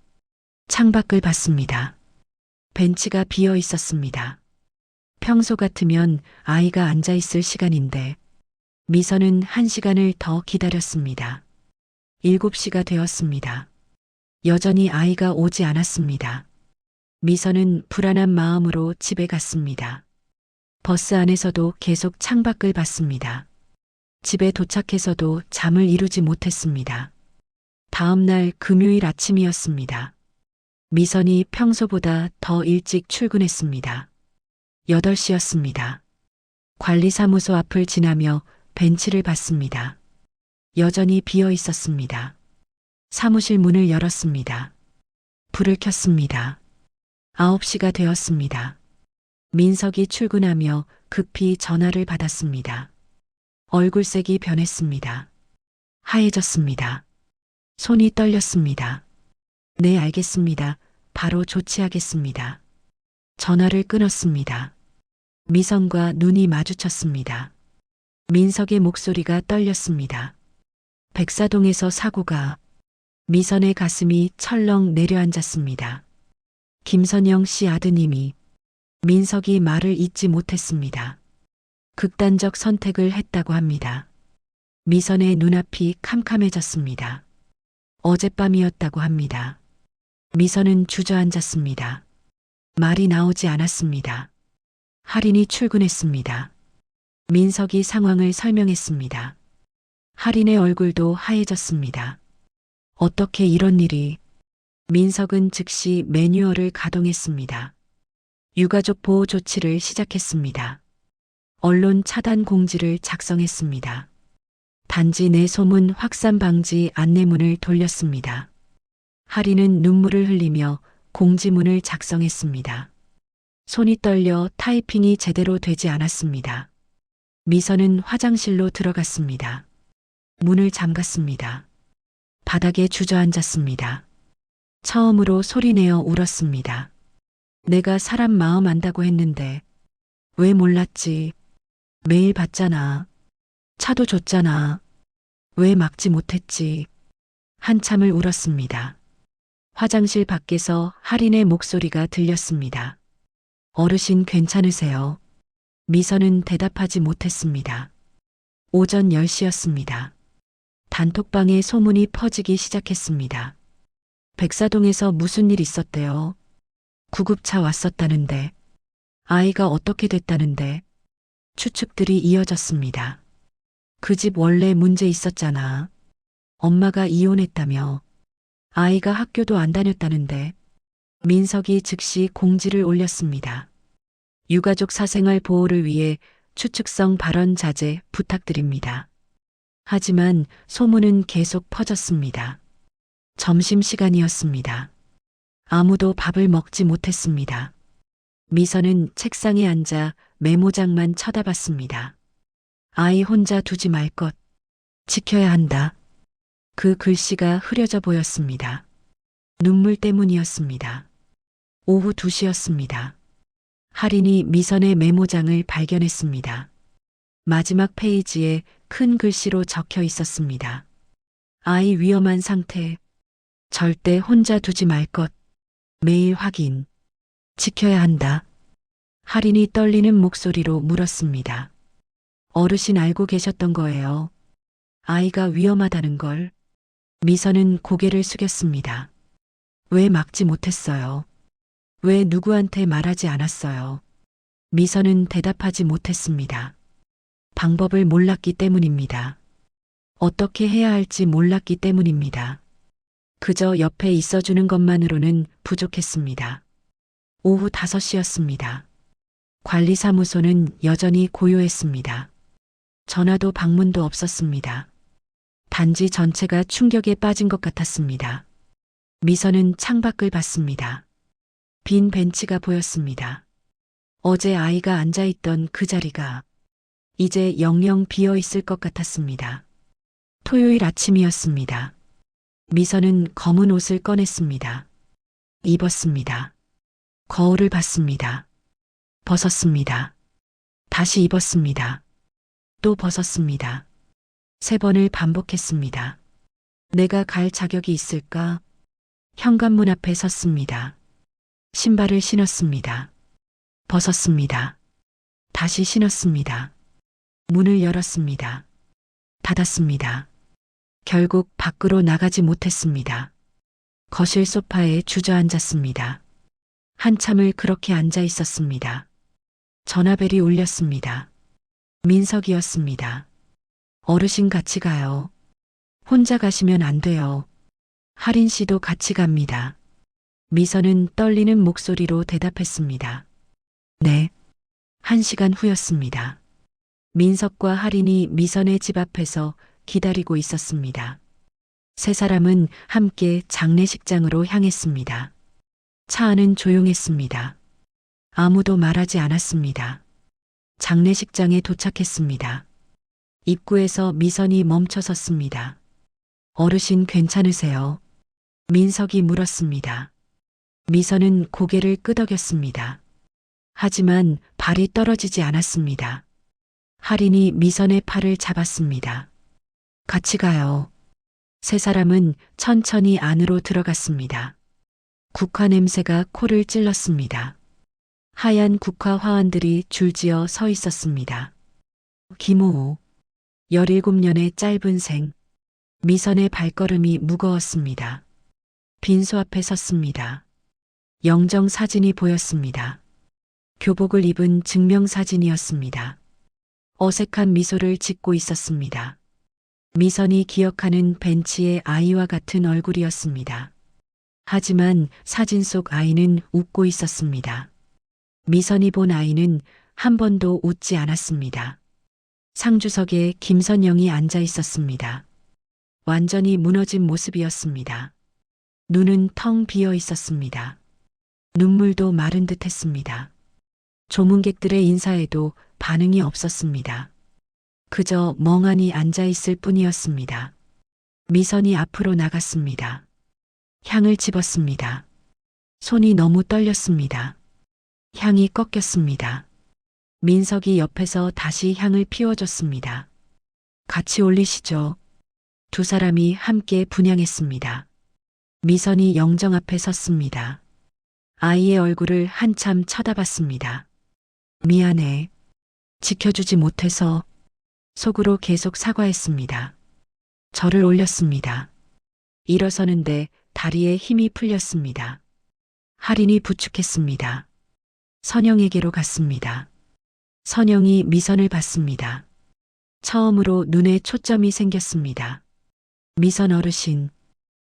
창밖을 봤습니다. 벤치가 비어 있었습니다. 평소 같으면 아이가 앉아 있을 시간인데 미선은 1시간을 더 기다렸습니다. 7시가 되었습니다. 여전히 아이가 오지 않았습니다. 미선은 불안한 마음으로 집에 갔습니다. 버스 안에서도 계속 창밖을 봤습니다. 집에 도착해서도 잠을 이루지 못했습니다. 다음 날 금요일 아침이었습니다. 미선이 평소보다 더 일찍 출근했습니다. 8시였습니다. 관리사무소 앞을 지나며 벤치를 봤습니다. 여전히 비어 있었습니다. 사무실 문을 열었습니다. 불을 켰습니다. 9시가 되었습니다. 민석이 출근하며 급히 전화를 받았습니다. 얼굴색이 변했습니다. 하얘졌습니다. 손이 떨렸습니다. 네, 알겠습니다. 바로 조치하겠습니다. 전화를 끊었습니다. 미선과 눈이 마주쳤습니다. 민석의 목소리가 떨렸습니다. 백사동에서 사고가. 미선의 가슴이 철렁 내려앉았습니다. 김선영 씨 아드님이. 민석이 말을 잇지 못했습니다. 극단적 선택을 했다고 합니다. 미선의 눈앞이 캄캄해졌습니다. 어젯밤이었다고 합니다. 미선은 주저앉았습니다. 말이 나오지 않았습니다. 할인이 출근했습니다. 민석이 상황을 설명했습니다. 할인의 얼굴도 하얘졌습니다. 어떻게 이런 일이. 민석은 즉시 매뉴얼을 가동했습니다. 유가족 보호 조치를 시작했습니다. 언론 차단 공지를 작성했습니다. 단지 내 소문 확산 방지 안내문을 돌렸습니다. 할인은 눈물을 흘리며 공지문을 작성했습니다. 손이 떨려 타이핑이 제대로 되지 않았습니다. 미선은 화장실로 들어갔습니다. 문을 잠갔습니다. 바닥에 주저앉았습니다. 처음으로 소리내어 울었습니다. 내가 사람 마음 안다고 했는데 왜 몰랐지? 매일 봤잖아. 차도 줬잖아. 왜 막지 못했지? 한참을 울었습니다. 화장실 밖에서 할인의 목소리가 들렸습니다. 어르신 괜찮으세요? 미선은 대답하지 못했습니다. 오전 10시였습니다. 단톡방에 소문이 퍼지기 시작했습니다. 백사동에서 무슨 일 있었대요? 구급차 왔었다는데, 아이가 어떻게 됐다는데, 추측들이 이어졌습니다. 그 집 원래 문제 있었잖아. 엄마가 이혼했다며. 아이가 학교도 안 다녔다는데. 민석이 즉시 공지를 올렸습니다. 유가족 사생활 보호를 위해 추측성 발언 자제 부탁드립니다. 하지만 소문은 계속 퍼졌습니다. 점심시간이었습니다. 아무도 밥을 먹지 못했습니다. 미선은 책상에 앉아 메모장만 쳐다봤습니다. 아이 혼자 두지 말 것. 지켜야 한다. 그 글씨가 흐려져 보였습니다. 눈물 때문이었습니다. 오후 2시였습니다. 할인이 미선의 메모장을 발견했습니다. 마지막 페이지에 큰 글씨로 적혀 있었습니다. 아이 위험한 상태. 절대 혼자 두지 말 것. 매일 확인. 지켜야 한다. 할인이 떨리는 목소리로 물었습니다. 어르신 알고 계셨던 거예요. 아이가 위험하다는 걸. 미선은 고개를 숙였습니다. 왜 막지 못했어요? 왜 누구한테 말하지 않았어요? 미선은 대답하지 못했습니다. 방법을 몰랐기 때문입니다. 어떻게 해야 할지 몰랐기 때문입니다. 그저 옆에 있어주는 것만으로는 부족했습니다. 오후 5시였습니다. 관리사무소는 여전히 고요했습니다. 전화도 방문도 없었습니다. 단지 전체가 충격에 빠진 것 같았습니다. 미선은 창밖을 봤습니다. 빈 벤치가 보였습니다. 어제 아이가 앉아있던 그 자리가 이제 영영 비어 있을 것 같았습니다. 토요일 아침이었습니다. 미선은 검은 옷을 꺼냈습니다. 입었습니다. 거울을 봤습니다. 벗었습니다. 다시 입었습니다. 또 벗었습니다. 3번을 반복했습니다. 내가 갈 자격이 있을까? 현관문 앞에 섰습니다. 신발을 신었습니다. 벗었습니다. 다시 신었습니다. 문을 열었습니다. 닫았습니다. 결국 밖으로 나가지 못했습니다. 거실 소파에 주저앉았습니다. 한참을 그렇게 앉아 있었습니다. 전화벨이 울렸습니다. 민석이었습니다. 어르신 같이 가요. 혼자 가시면 안 돼요. 할인 씨도 같이 갑니다. 미선은 떨리는 목소리로 대답했습니다. 네. 1시간 후였습니다. 민석과 할인이 미선의 집 앞에서 기다리고 있었습니다. 3사람은 함께 장례식장으로 향했습니다. 차 안은 조용했습니다. 아무도 말하지 않았습니다. 장례식장에 도착했습니다. 입구에서 미선이 멈춰 섰습니다. 어르신 괜찮으세요? 민석이 물었습니다. 미선은 고개를 끄덕였습니다. 하지만 발이 떨어지지 않았습니다. 할인이 미선의 팔을 잡았습니다. 같이 가요. 3사람은 천천히 안으로 들어갔습니다. 국화 냄새가 코를 찔렀습니다. 하얀 국화 화환들이 줄지어 서 있었습니다. 김호호. 17년의 짧은 생. 미선의 발걸음이 무거웠습니다. 빈소 앞에 섰습니다. 영정 사진이 보였습니다. 교복을 입은 증명사진이었습니다. 어색한 미소를 짓고 있었습니다. 미선이 기억하는 벤치의 아이와 같은 얼굴이었습니다. 하지만 사진 속 아이는 웃고 있었습니다. 미선이 본 아이는 한 번도 웃지 않았습니다. 상주석에 김선영이 앉아 있었습니다. 완전히 무너진 모습이었습니다. 눈은 텅 비어 있었습니다. 눈물도 마른 듯 했습니다. 조문객들의 인사에도 반응이 없었습니다. 그저 멍하니 앉아 있을 뿐이었습니다. 미선이 앞으로 나갔습니다. 향을 집었습니다. 손이 너무 떨렸습니다. 향이 꺾였습니다. 민석이 옆에서 다시 향을 피워줬습니다. 같이 올리시죠. 2사람이 함께 분향했습니다. 미선이 영정 앞에 섰습니다. 아이의 얼굴을 한참 쳐다봤습니다. 미안해. 지켜주지 못해서. 속으로 계속 사과했습니다. 절을 올렸습니다. 일어서는데 다리에 힘이 풀렸습니다. 할인이 부축했습니다. 선영에게로 갔습니다. 선영이 미선을 봤습니다. 처음으로 눈에 초점이 생겼습니다. 미선 어르신.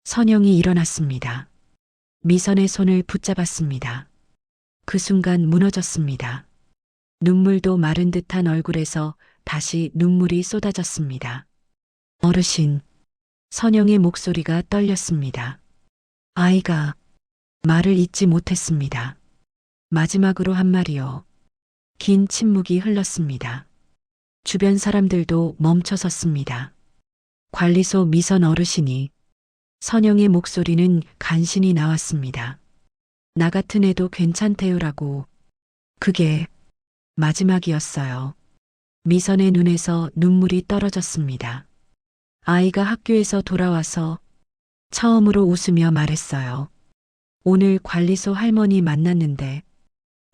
선영이 일어났습니다. 미선의 손을 붙잡았습니다. 그 순간 무너졌습니다. 눈물도 마른 듯한 얼굴에서 다시 눈물이 쏟아졌습니다. 어르신. 선영의 목소리가 떨렸습니다. 아이가 말을 잇지 못했습니다. 마지막으로 한 말이요. 긴 침묵이 흘렀습니다. 주변 사람들도 멈춰 섰습니다. 관리소 미선 어르신이 선영의 목소리는 간신히 나왔습니다. 나 같은 애도 괜찮대요라고. 그게 마지막이었어요. 미선의 눈에서 눈물이 떨어졌습니다. 아이가 학교에서 돌아와서 처음으로 웃으며 말했어요. 오늘 관리소 할머니 만났는데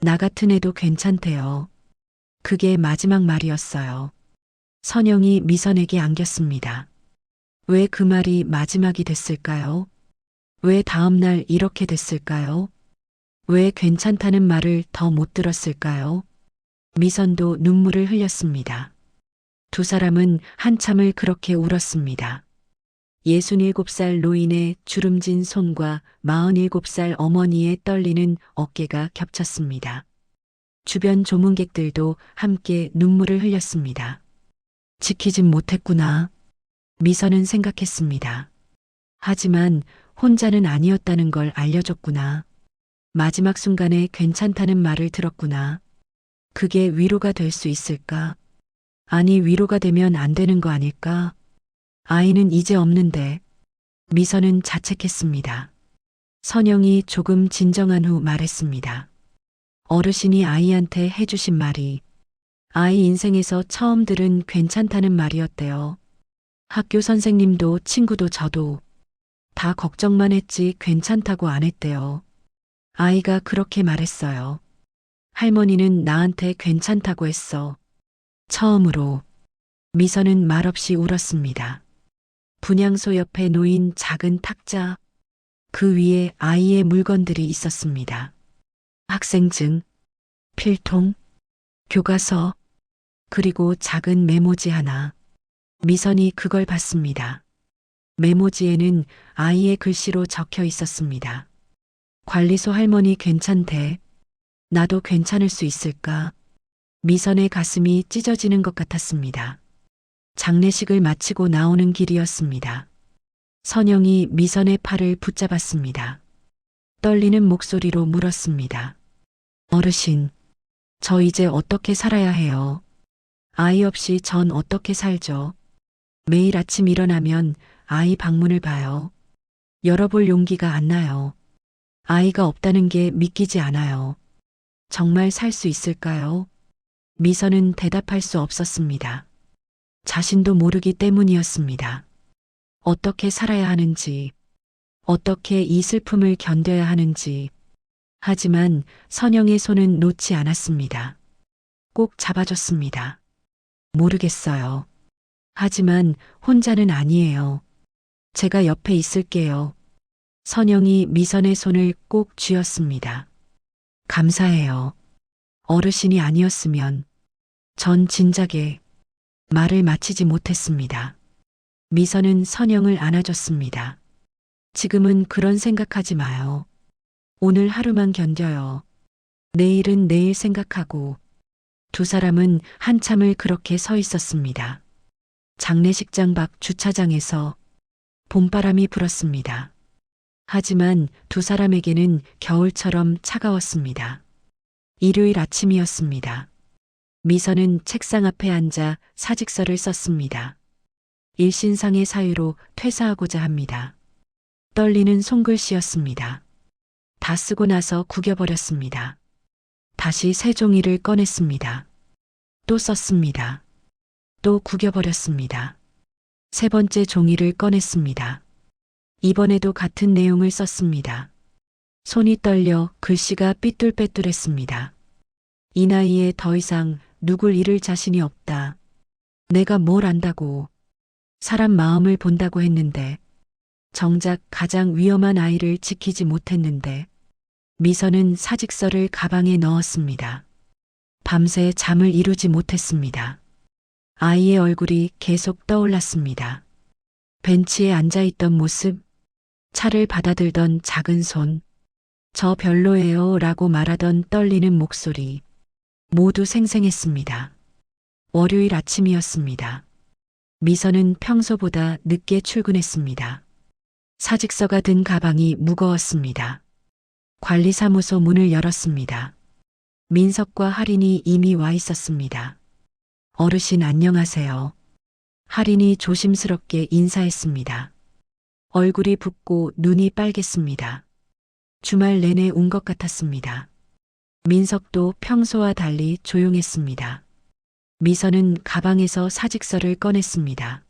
나 같은 애도 괜찮대요. 그게 마지막 말이었어요. 선영이 미선에게 안겼습니다. 왜 그 말이 마지막이 됐을까요? 왜 다음날 이렇게 됐을까요? 왜 괜찮다는 말을 더 못 들었을까요? 미선도 눈물을 흘렸습니다. 두 사람은 한참을 그렇게 울었습니다. 67살 노인의 주름진 손과 47살 어머니의 떨리는 어깨가 겹쳤습니다. 주변 조문객들도 함께 눈물을 흘렸습니다. 지키진 못했구나. 미선은 생각했습니다. 하지만 혼자는 아니었다는 걸 알려줬구나. 마지막 순간에 괜찮다는 말을 들었구나. 그게 위로가 될 수 있을까? 아니, 위로가 되면 안 되는 거 아닐까? 아이는 이제 없는데. 미선은 자책했습니다. 선영이 조금 진정한 후 말했습니다. 어르신이 아이한테 해주신 말이 아이 인생에서 처음 들은 괜찮다는 말이었대요. 학교 선생님도 친구도 저도 다 걱정만 했지 괜찮다고 안 했대요. 아이가 그렇게 말했어요. 할머니는 나한테 괜찮다고 했어. 처음으로. 미선은 말없이 울었습니다. 분향소 옆에 놓인 작은 탁자. 그 위에 아이의 물건들이 있었습니다. 학생증, 필통, 교과서, 그리고 작은 메모지 하나. 미선이 그걸 봤습니다. 메모지에는 아이의 글씨로 적혀 있었습니다. 관리소 할머니 괜찮대. 나도 괜찮을 수 있을까? 미선의 가슴이 찢어지는 것 같았습니다. 장례식을 마치고 나오는 길이었습니다. 선영이 미선의 팔을 붙잡았습니다. 떨리는 목소리로 물었습니다. 어르신, 저 이제 어떻게 살아야 해요? 아이 없이 전 어떻게 살죠? 매일 아침 일어나면 아이 방문을 봐요. 열어볼 용기가 안 나요. 아이가 없다는 게 믿기지 않아요. 정말 살 수 있을까요? 미선은 대답할 수 없었습니다. 자신도 모르기 때문이었습니다. 어떻게 살아야 하는지, 어떻게 이 슬픔을 견뎌야 하는지. 하지만 선영의 손은 놓지 않았습니다. 꼭 잡아줬습니다. 모르겠어요. 하지만 혼자는 아니에요. 제가 옆에 있을게요. 선영이 미선의 손을 꼭 쥐었습니다. 감사해요. 어르신이 아니었으면 전 진작에 말을 마치지 못했습니다. 미선은 선영을 안아줬습니다. 지금은 그런 생각하지 마요. 오늘 하루만 견뎌요. 내일은 내일 생각하고. 두 사람은 한참을 그렇게 서 있었습니다. 장례식장 밖 주차장에서 봄바람이 불었습니다. 하지만 두 사람에게는 겨울처럼 차가웠습니다. 일요일 아침이었습니다. 미선은 책상 앞에 앉아 사직서를 썼습니다. 일신상의 사유로 퇴사하고자 합니다. 떨리는 손글씨였습니다. 다 쓰고 나서 구겨버렸습니다. 다시 새 종이를 꺼냈습니다. 또 썼습니다. 또 구겨버렸습니다. 세 번째 종이를 꺼냈습니다. 이번에도 같은 내용을 썼습니다. 손이 떨려 글씨가 삐뚤빼뚤했습니다. 이 나이에 더 이상 누굴 잃을 자신이 없다. 내가 뭘 안다고. 사람 마음을 본다고 했는데 정작 가장 위험한 아이를 지키지 못했는데. 미선은 사직서를 가방에 넣었습니다. 밤새 잠을 이루지 못했습니다. 아이의 얼굴이 계속 떠올랐습니다. 벤치에 앉아있던 모습, 차를 받아들던 작은 손, 저 별로예요 라고 말하던 떨리는 목소리, 모두 생생했습니다. 월요일 아침이었습니다. 미선은 평소보다 늦게 출근했습니다. 사직서가 든 가방이 무거웠습니다. 관리사무소 문을 열었습니다. 민석과 할인이 이미 와 있었습니다. 어르신 안녕하세요. 할인이 조심스럽게 인사했습니다. 얼굴이 붓고 눈이 빨갰습니다. 주말 내내 운 것 같았습니다. 민석도 평소와 달리 조용했습니다. 미선은 가방에서 사직서를 꺼냈습니다.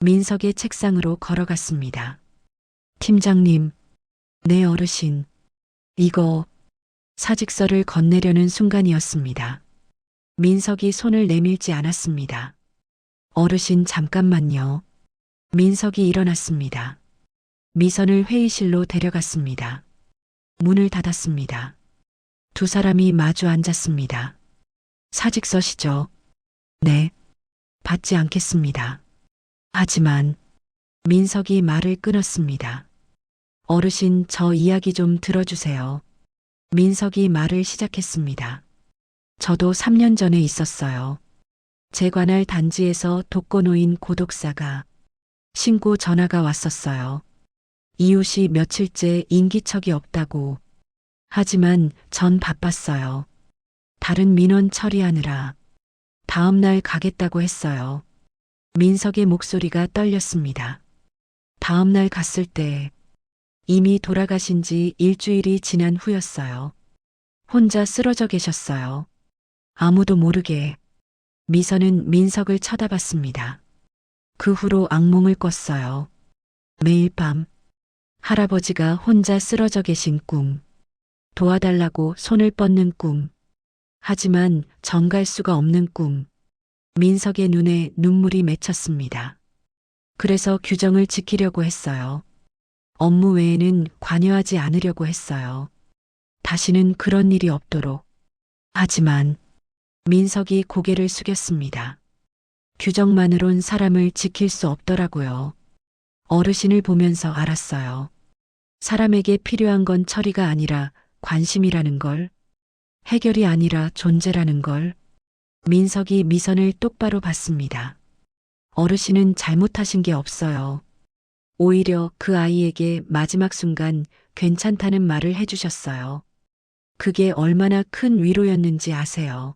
민석의 책상으로 걸어갔습니다. 팀장님, 네 어르신. 이거 사직서를 건네려는 순간이었습니다. 민석이 손을 내밀지 않았습니다. 어르신 잠깐만요. 민석이 일어났습니다. 미선을 회의실로 데려갔습니다. 문을 닫았습니다. 두 사람이 마주 앉았습니다. 사직서시죠? 네. 받지 않겠습니다. 하지만 민석이 말을 끊었습니다. 어르신 저 이야기 좀 들어주세요. 민석이 말을 시작했습니다. 저도 3년 전에 있었어요. 제 관할 단지에서 독거노인 고독사가 신고 전화가 왔었어요. 이웃이 며칠째 인기척이 없다고. 하지만 전 바빴어요. 다른 민원 처리하느라 다음 날 가겠다고 했어요. 민석의 목소리가 떨렸습니다. 다음 날 갔을 때 이미 돌아가신 지 일주일이 지난 후였어요. 혼자 쓰러져 계셨어요. 아무도 모르게. 미선은 민석을 쳐다봤습니다. 그 후로 악몽을 꿨어요. 매일 밤 할아버지가 혼자 쓰러져 계신 꿈. 도와달라고 손을 뻗는 꿈. 하지만 정갈 수가 없는 꿈. 민석의 눈에 눈물이 맺혔습니다. 그래서 규정을 지키려고 했어요. 업무 외에는 관여하지 않으려고 했어요. 다시는 그런 일이 없도록. 하지만 민석이 고개를 숙였습니다. 규정만으론 사람을 지킬 수 없더라고요. 어르신을 보면서 알았어요. 사람에게 필요한 건 처리가 아니라 관심이라는 걸, 해결이 아니라 존재라는 걸. 민석이 미선을 똑바로 봤습니다. 어르신은 잘못하신 게 없어요. 오히려 그 아이에게 마지막 순간 괜찮다는 말을 해주셨어요. 그게 얼마나 큰 위로였는지 아세요.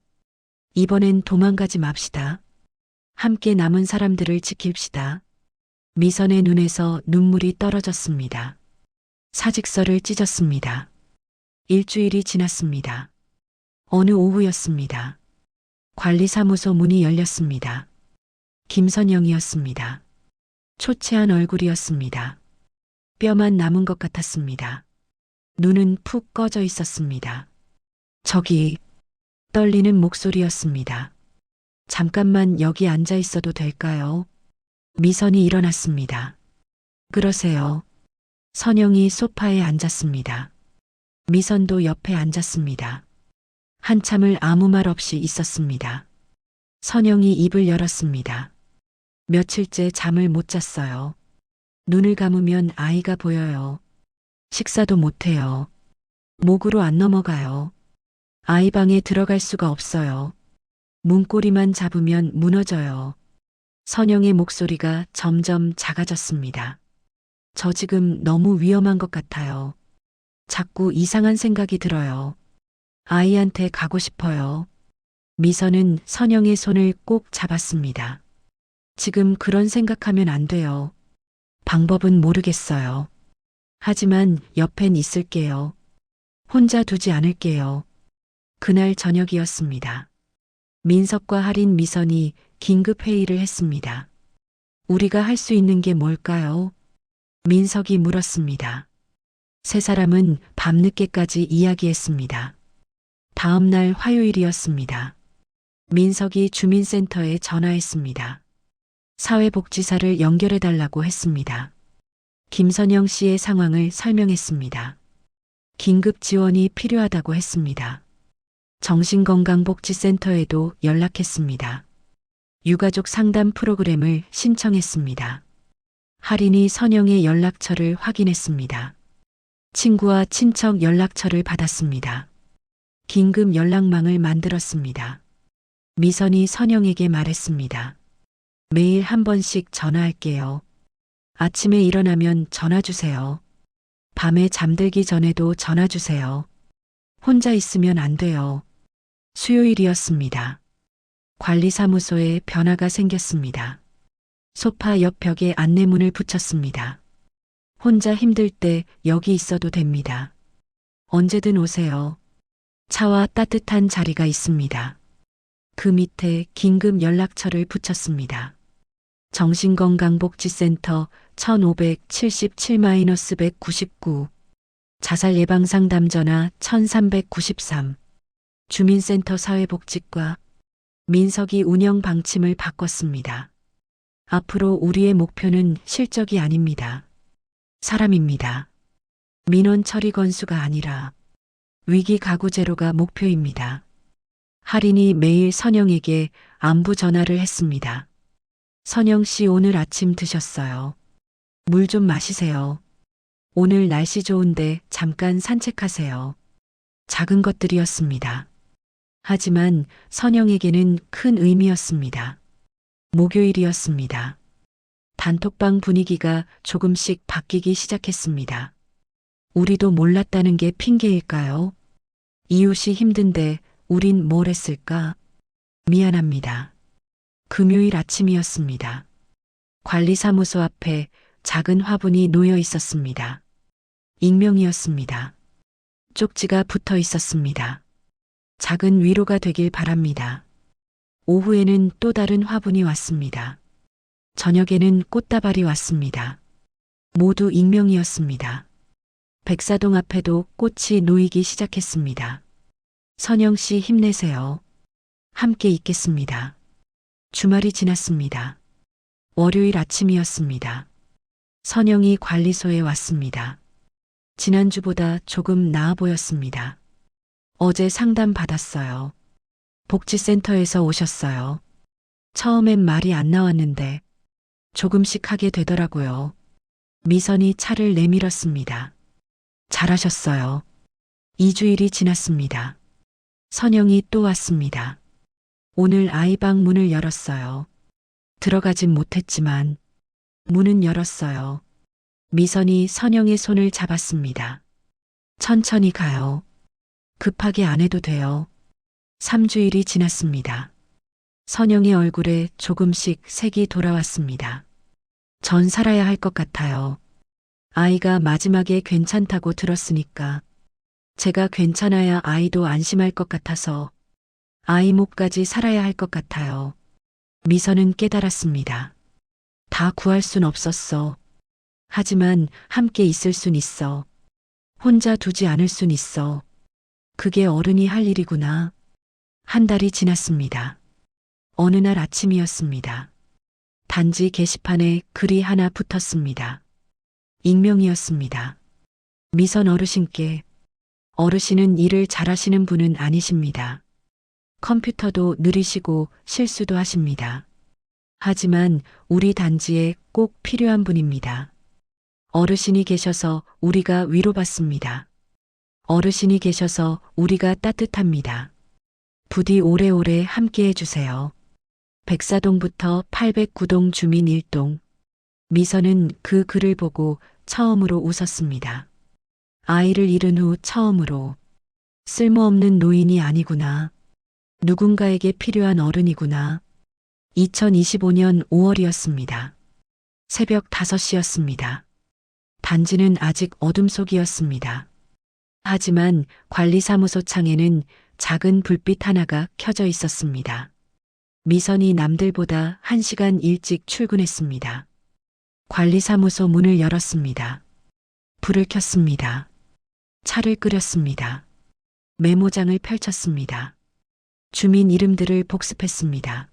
이번엔 도망가지 맙시다. 함께 남은 사람들을 지킵시다. 미선의 눈에서 눈물이 떨어졌습니다. 사직서를 찢었습니다. 일주일이 지났습니다. 어느 오후였습니다. 관리사무소 문이 열렸습니다. 김선영이었습니다. 초췌한 얼굴이었습니다. 뼈만 남은 것 같았습니다. 눈은 푹 꺼져 있었습니다. 저기, 떨리는 목소리였습니다. 잠깐만 여기 앉아 있어도 될까요? 미선이 일어났습니다. 그러세요. 선영이 소파에 앉았습니다. 미선도 옆에 앉았습니다. 한참을 아무 말 없이 있었습니다. 선영이 입을 열었습니다. 며칠째 잠을 못 잤어요. 눈을 감으면 아이가 보여요. 식사도 못해요. 목으로 안 넘어가요. 아이 방에 들어갈 수가 없어요. 문고리만 잡으면 무너져요. 선영의 목소리가 점점 작아졌습니다. 저 지금 너무 위험한 것 같아요. 자꾸 이상한 생각이 들어요. 아이한테 가고 싶어요. 미선은 선영의 손을 꼭 잡았습니다. 지금 그런 생각하면 안 돼요. 방법은 모르겠어요. 하지만 옆엔 있을게요. 혼자 두지 않을게요. 그날 저녁이었습니다. 민석과 할인 미선이 긴급 회의를 했습니다. 우리가 할 수 있는 게 뭘까요? 민석이 물었습니다. 세 사람은 밤늦게까지 이야기했습니다. 다음 날 화요일이었습니다. 민석이 주민센터에 전화했습니다. 사회복지사를 연결해달라고 했습니다. 김선영 씨의 상황을 설명했습니다. 긴급 지원이 필요하다고 했습니다. 정신건강복지센터에도 연락했습니다. 유가족 상담 프로그램을 신청했습니다. 할인이 선영의 연락처를 확인했습니다. 친구와 친척 연락처를 받았습니다. 긴급 연락망을 만들었습니다. 미선이 선영에게 말했습니다. 매일 한 번씩 전화할게요. 아침에 일어나면 전화 주세요. 밤에 잠들기 전에도 전화 주세요. 혼자 있으면 안 돼요. 수요일이었습니다. 관리사무소에 변화가 생겼습니다. 소파 옆 벽에 안내문을 붙였습니다. 혼자 힘들 때 여기 있어도 됩니다. 언제든 오세요. 차와 따뜻한 자리가 있습니다. 그 밑에 긴급 연락처를 붙였습니다. 정신건강복지센터 1577-199, 자살예방상담 전화 1393, 주민센터 사회복지과, 민석이 운영 방침을 바꿨습니다. 앞으로 우리의 목표는 실적이 아닙니다. 사람입니다. 민원 처리 건수가 아니라 위기 가구 제로가 목표입니다. 할인이 매일 선영에게 안부 전화를 했습니다. 선영 씨 오늘 아침 드셨어요? 물 좀 마시세요. 오늘 날씨 좋은데 잠깐 산책하세요. 작은 것들이었습니다. 하지만 선영에게는 큰 의미였습니다. 목요일이었습니다. 단톡방 분위기가 조금씩 바뀌기 시작했습니다. 우리도 몰랐다는 게 핑계일까요? 이웃이 힘든데 우린 뭘 했을까? 미안합니다. 금요일 아침이었습니다. 관리사무소 앞에 작은 화분이 놓여 있었습니다. 익명이었습니다. 쪽지가 붙어 있었습니다. 작은 위로가 되길 바랍니다. 오후에는 또 다른 화분이 왔습니다. 저녁에는 꽃다발이 왔습니다. 모두 익명이었습니다. 백사동 앞에도 꽃이 놓이기 시작했습니다. 선영 씨 힘내세요. 함께 있겠습니다. 주말이 지났습니다. 월요일 아침이었습니다. 선영이 관리소에 왔습니다. 지난주보다 조금 나아 보였습니다. 어제 상담 받았어요. 복지센터에서 오셨어요. 처음엔 말이 안 나왔는데 조금씩 하게 되더라고요. 미선이 차를 내밀었습니다. 잘하셨어요. 2주일이 지났습니다. 선영이 또 왔습니다. 오늘 아이방 문을 열었어요. 들어가진 못했지만 문은 열었어요. 미선이 선영의 손을 잡았습니다. 천천히 가요. 급하게 안 해도 돼요. 3주일이 지났습니다. 선영의 얼굴에 조금씩 색이 돌아왔습니다. 전 살아야 할 것 같아요. 아이가 마지막에 괜찮다고 들었으니까 제가 괜찮아야 아이도 안심할 것 같아서 아이 목까지 살아야 할 것 같아요. 미선은 깨달았습니다. 다 구할 순 없었어. 하지만 함께 있을 순 있어. 혼자 두지 않을 순 있어. 그게 어른이 할 일이구나. 한 달이 지났습니다. 어느 날 아침이었습니다. 단지 게시판에 글이 하나 붙었습니다. 익명이었습니다. 미선 어르신께. 어르신은 일을 잘하시는 분은 아니십니다. 컴퓨터도 느리시고 실수도 하십니다. 하지만 우리 단지에 꼭 필요한 분입니다. 어르신이 계셔서 우리가 위로받습니다. 어르신이 계셔서 우리가 따뜻합니다. 부디 오래오래 함께 해주세요. 백사동부터 809동 주민 1동. 미선은 그 글을 보고 처음으로 웃었습니다. 아이를 잃은 후 처음으로 쓸모없는 노인이 아니구나. 누군가에게 필요한 어른이구나. 2025년 5월이었습니다. 새벽 5시였습니다. 단지는 아직 어둠 속이었습니다. 하지만 관리사무소 창에는 작은 불빛 하나가 켜져 있었습니다. 미선이 남들보다 1시간 일찍 출근했습니다. 관리사무소 문을 열었습니다. 불을 켰습니다. 차를 끓였습니다. 메모장을 펼쳤습니다. 주민 이름들을 복습했습니다.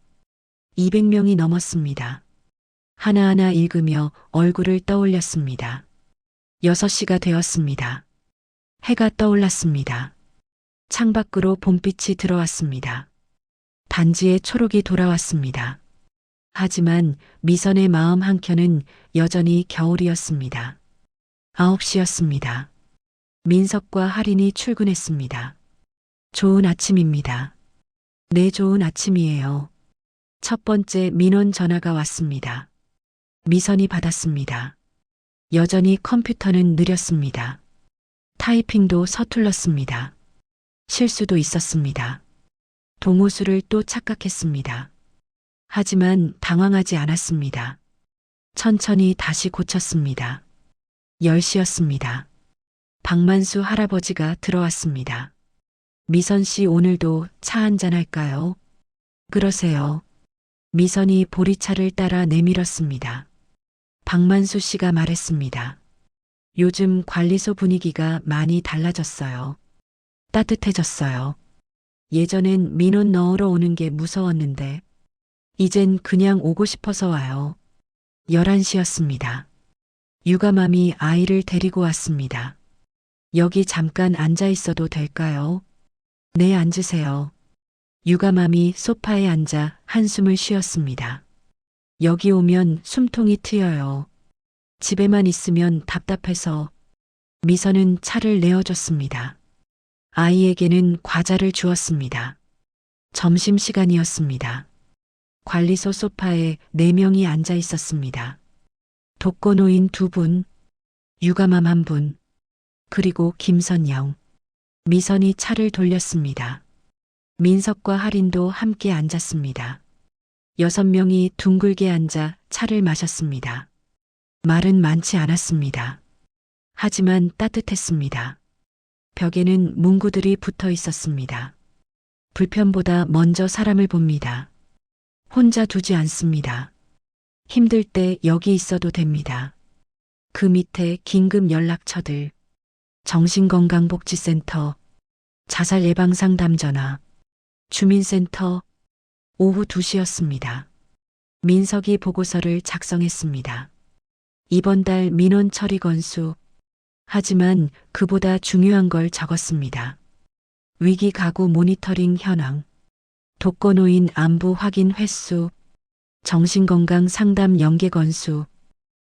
200명이 넘었습니다. 하나하나 읽으며 얼굴을 떠올렸습니다. 6시가 되었습니다. 해가 떠올랐습니다. 창밖으로 봄빛이 들어왔습니다. 단지에 초록이 돌아왔습니다. 하지만 미선의 마음 한켠은 여전히 겨울이었습니다. 9시였습니다. 민석과 할인이 출근했습니다. 좋은 아침입니다. 네, 좋은 아침이에요. 첫 번째 민원 전화가 왔습니다. 미선이 받았습니다. 여전히 컴퓨터는 느렸습니다. 타이핑도 서툴렀습니다. 실수도 있었습니다. 동호수를 또 착각했습니다. 하지만 당황하지 않았습니다. 천천히 다시 고쳤습니다. 10시였습니다. 박만수 할아버지가 들어왔습니다. 미선 씨 오늘도 차 한잔 할까요? 그러세요. 미선이 보리차를 따라 내밀었습니다. 박만수 씨가 말했습니다. 요즘 관리소 분위기가 많이 달라졌어요. 따뜻해졌어요. 예전엔 민원 넣으러 오는 게 무서웠는데 이젠 그냥 오고 싶어서 와요. 11시였습니다. 육아맘이 아이를 데리고 왔습니다. 여기 잠깐 앉아 있어도 될까요? 네, 앉으세요. 육아맘이 소파에 앉아 한숨을 쉬었습니다. 여기 오면 숨통이 트여요. 집에만 있으면 답답해서. 미선은 차를 내어줬습니다. 아이에게는 과자를 주었습니다. 점심시간이었습니다. 관리소 소파에 4명이 앉아 있었습니다. 독거노인 2분, 육아맘 1분, 그리고 김선영. 미선이 차를 돌렸습니다. 민석과 할인도 함께 앉았습니다. 6명이 둥글게 앉아 차를 마셨습니다. 말은 많지 않았습니다. 하지만 따뜻했습니다. 벽에는 문구들이 붙어 있었습니다. 불편보다 먼저 사람을 봅니다. 혼자 두지 않습니다. 힘들 때 여기 있어도 됩니다. 그 밑에 긴급 연락처들, 정신건강복지센터, 자살예방상담전화, 주민센터. 오후 2시였습니다. 민석이 보고서를 작성했습니다. 이번 달 민원 처리 건수. 하지만 그보다 중요한 걸 적었습니다. 위기 가구 모니터링 현황, 독거노인 안부 확인 횟수, 정신건강 상담 연계 건수.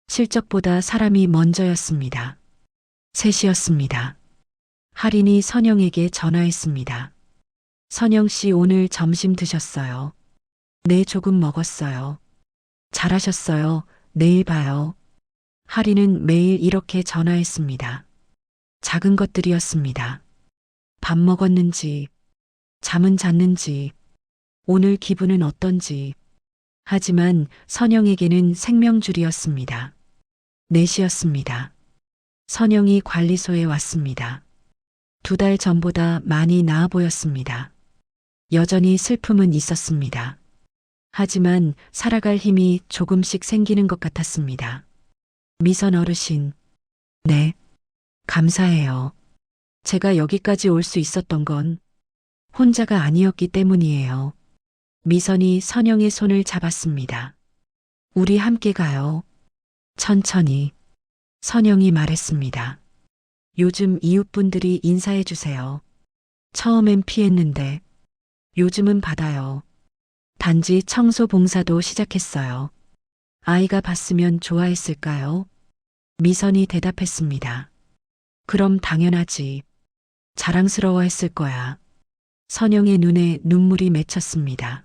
실적보다 사람이 먼저였습니다. 3시였습니다. 할인이 선영에게 전화했습니다. 선영 씨 오늘 점심 드셨어요? 네, 조금 먹었어요. 잘하셨어요. 내일 봐요. 할인은 매일 이렇게 전화했습니다. 작은 것들이었습니다. 밥 먹었는지, 잠은 잤는지, 오늘 기분은 어떤지. 하지만 선영에게는 생명줄이었습니다. 4시였습니다. 선영이 관리소에 왔습니다. 2달 전보다 많이 나아 보였습니다. 여전히 슬픔은 있었습니다. 하지만 살아갈 힘이 조금씩 생기는 것 같았습니다. 미선 어르신. 네. 감사해요. 제가 여기까지 올 수 있었던 건 혼자가 아니었기 때문이에요. 미선이 선영의 손을 잡았습니다. 우리 함께 가요. 천천히. 선영이 말했습니다. 요즘 이웃분들이 인사해 주세요. 처음엔 피했는데 요즘은 받아요. 단지 청소 봉사도 시작했어요. 아이가 봤으면 좋아했을까요? 미선이 대답했습니다. 그럼 당연하지. 자랑스러워했을 거야. 선영의 눈에 눈물이 맺혔습니다.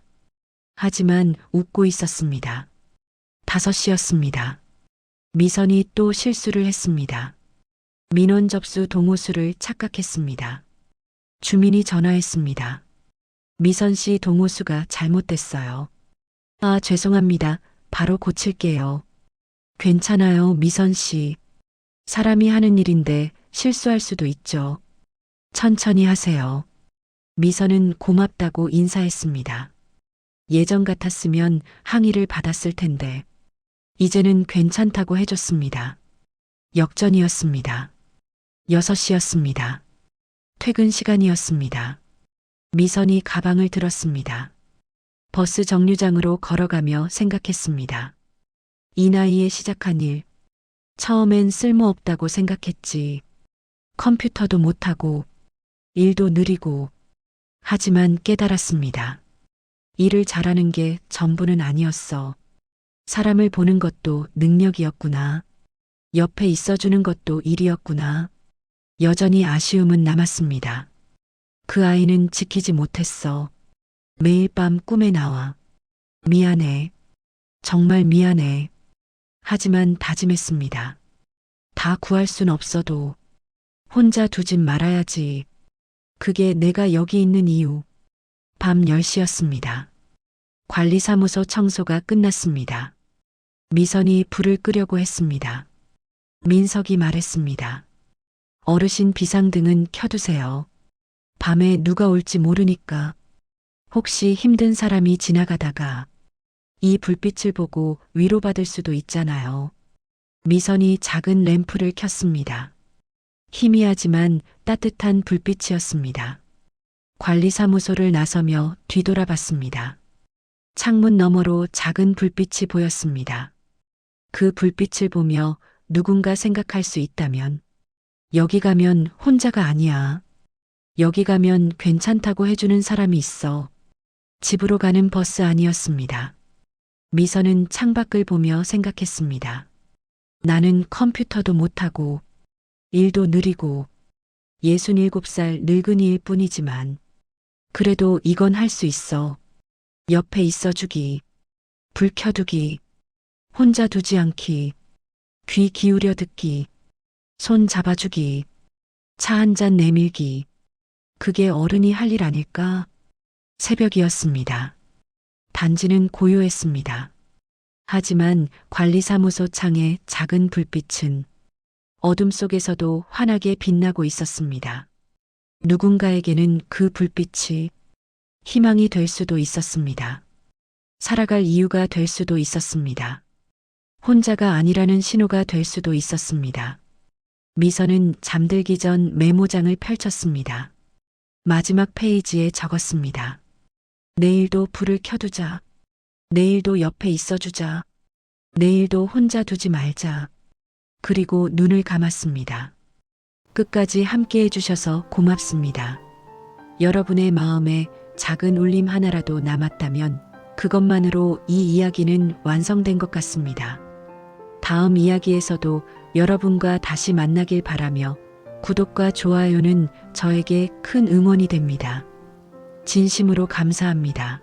하지만 웃고 있었습니다. 5시였습니다. 미선이 또 실수를 했습니다. 민원 접수 동호수를 착각했습니다. 주민이 전화했습니다. 미선 씨 동호수가 잘못됐어요. 아, 죄송합니다. 바로 고칠게요. 괜찮아요, 미선 씨. 사람이 하는 일인데 실수할 수도 있죠. 천천히 하세요. 미선은 고맙다고 인사했습니다. 예전 같았으면 항의를 받았을 텐데 이제는 괜찮다고 해줬습니다. 역전이었습니다. 6시였습니다. 퇴근 시간이었습니다. 미선이 가방을 들었습니다. 버스 정류장으로 걸어가며 생각했습니다. 이 나이에 시작한 일. 처음엔 쓸모없다고 생각했지. 컴퓨터도 못하고 일도 느리고. 하지만 깨달았습니다. 일을 잘하는 게 전부는 아니었어. 사람을 보는 것도 능력이었구나. 옆에 있어주는 것도 일이었구나. 여전히 아쉬움은 남았습니다. 그 아이는 지키지 못했어. 매일 밤 꿈에 나와. 미안해. 정말 미안해. 하지만 다짐했습니다. 다 구할 순 없어도 혼자 두진 말아야지. 그게 내가 여기 있는 이유. 밤 10시였습니다. 관리사무소 청소가 끝났습니다. 미선이 불을 끄려고 했습니다. 민석이 말했습니다. 어르신 비상등은 켜두세요. 밤에 누가 올지 모르니까. 혹시 힘든 사람이 지나가다가 이 불빛을 보고 위로받을 수도 있잖아요. 미선이 작은 램프를 켰습니다. 희미하지만 따뜻한 불빛이었습니다. 관리사무소를 나서며 뒤돌아봤습니다. 창문 너머로 작은 불빛이 보였습니다. 그 불빛을 보며 누군가 생각할 수 있다면 여기 가면 혼자가 아니야. 여기 가면 괜찮다고 해주는 사람이 있어. 집으로 가는 버스 아니었습니다. 미선은 창밖을 보며 생각했습니다. 나는 컴퓨터도 못하고 일도 느리고 67살 늙은이일 뿐이지만 그래도 이건 할 수 있어. 옆에 있어주기, 불 켜두기, 혼자 두지 않기, 귀 기울여 듣기, 손 잡아주기, 차 한 잔 내밀기. 그게 어른이 할 일 아닐까? 새벽이었습니다. 단지는 고요했습니다. 하지만 관리사무소 창의 작은 불빛은 어둠 속에서도 환하게 빛나고 있었습니다. 누군가에게는 그 불빛이 희망이 될 수도 있었습니다. 살아갈 이유가 될 수도 있었습니다. 혼자가 아니라는 신호가 될 수도 있었습니다. 미선은 잠들기 전 메모장을 펼쳤습니다. 마지막 페이지에 적었습니다. 내일도 불을 켜두자. 내일도 옆에 있어주자. 내일도 혼자 두지 말자. 그리고 눈을 감았습니다. 끝까지 함께 해주셔서 고맙습니다. 여러분의 마음에 작은 울림 하나라도 남았다면 그것만으로 이 이야기는 완성된 것 같습니다. 다음 이야기에서도 여러분과 다시 만나길 바라며 구독과 좋아요는 저에게 큰 응원이 됩니다. 진심으로 감사합니다.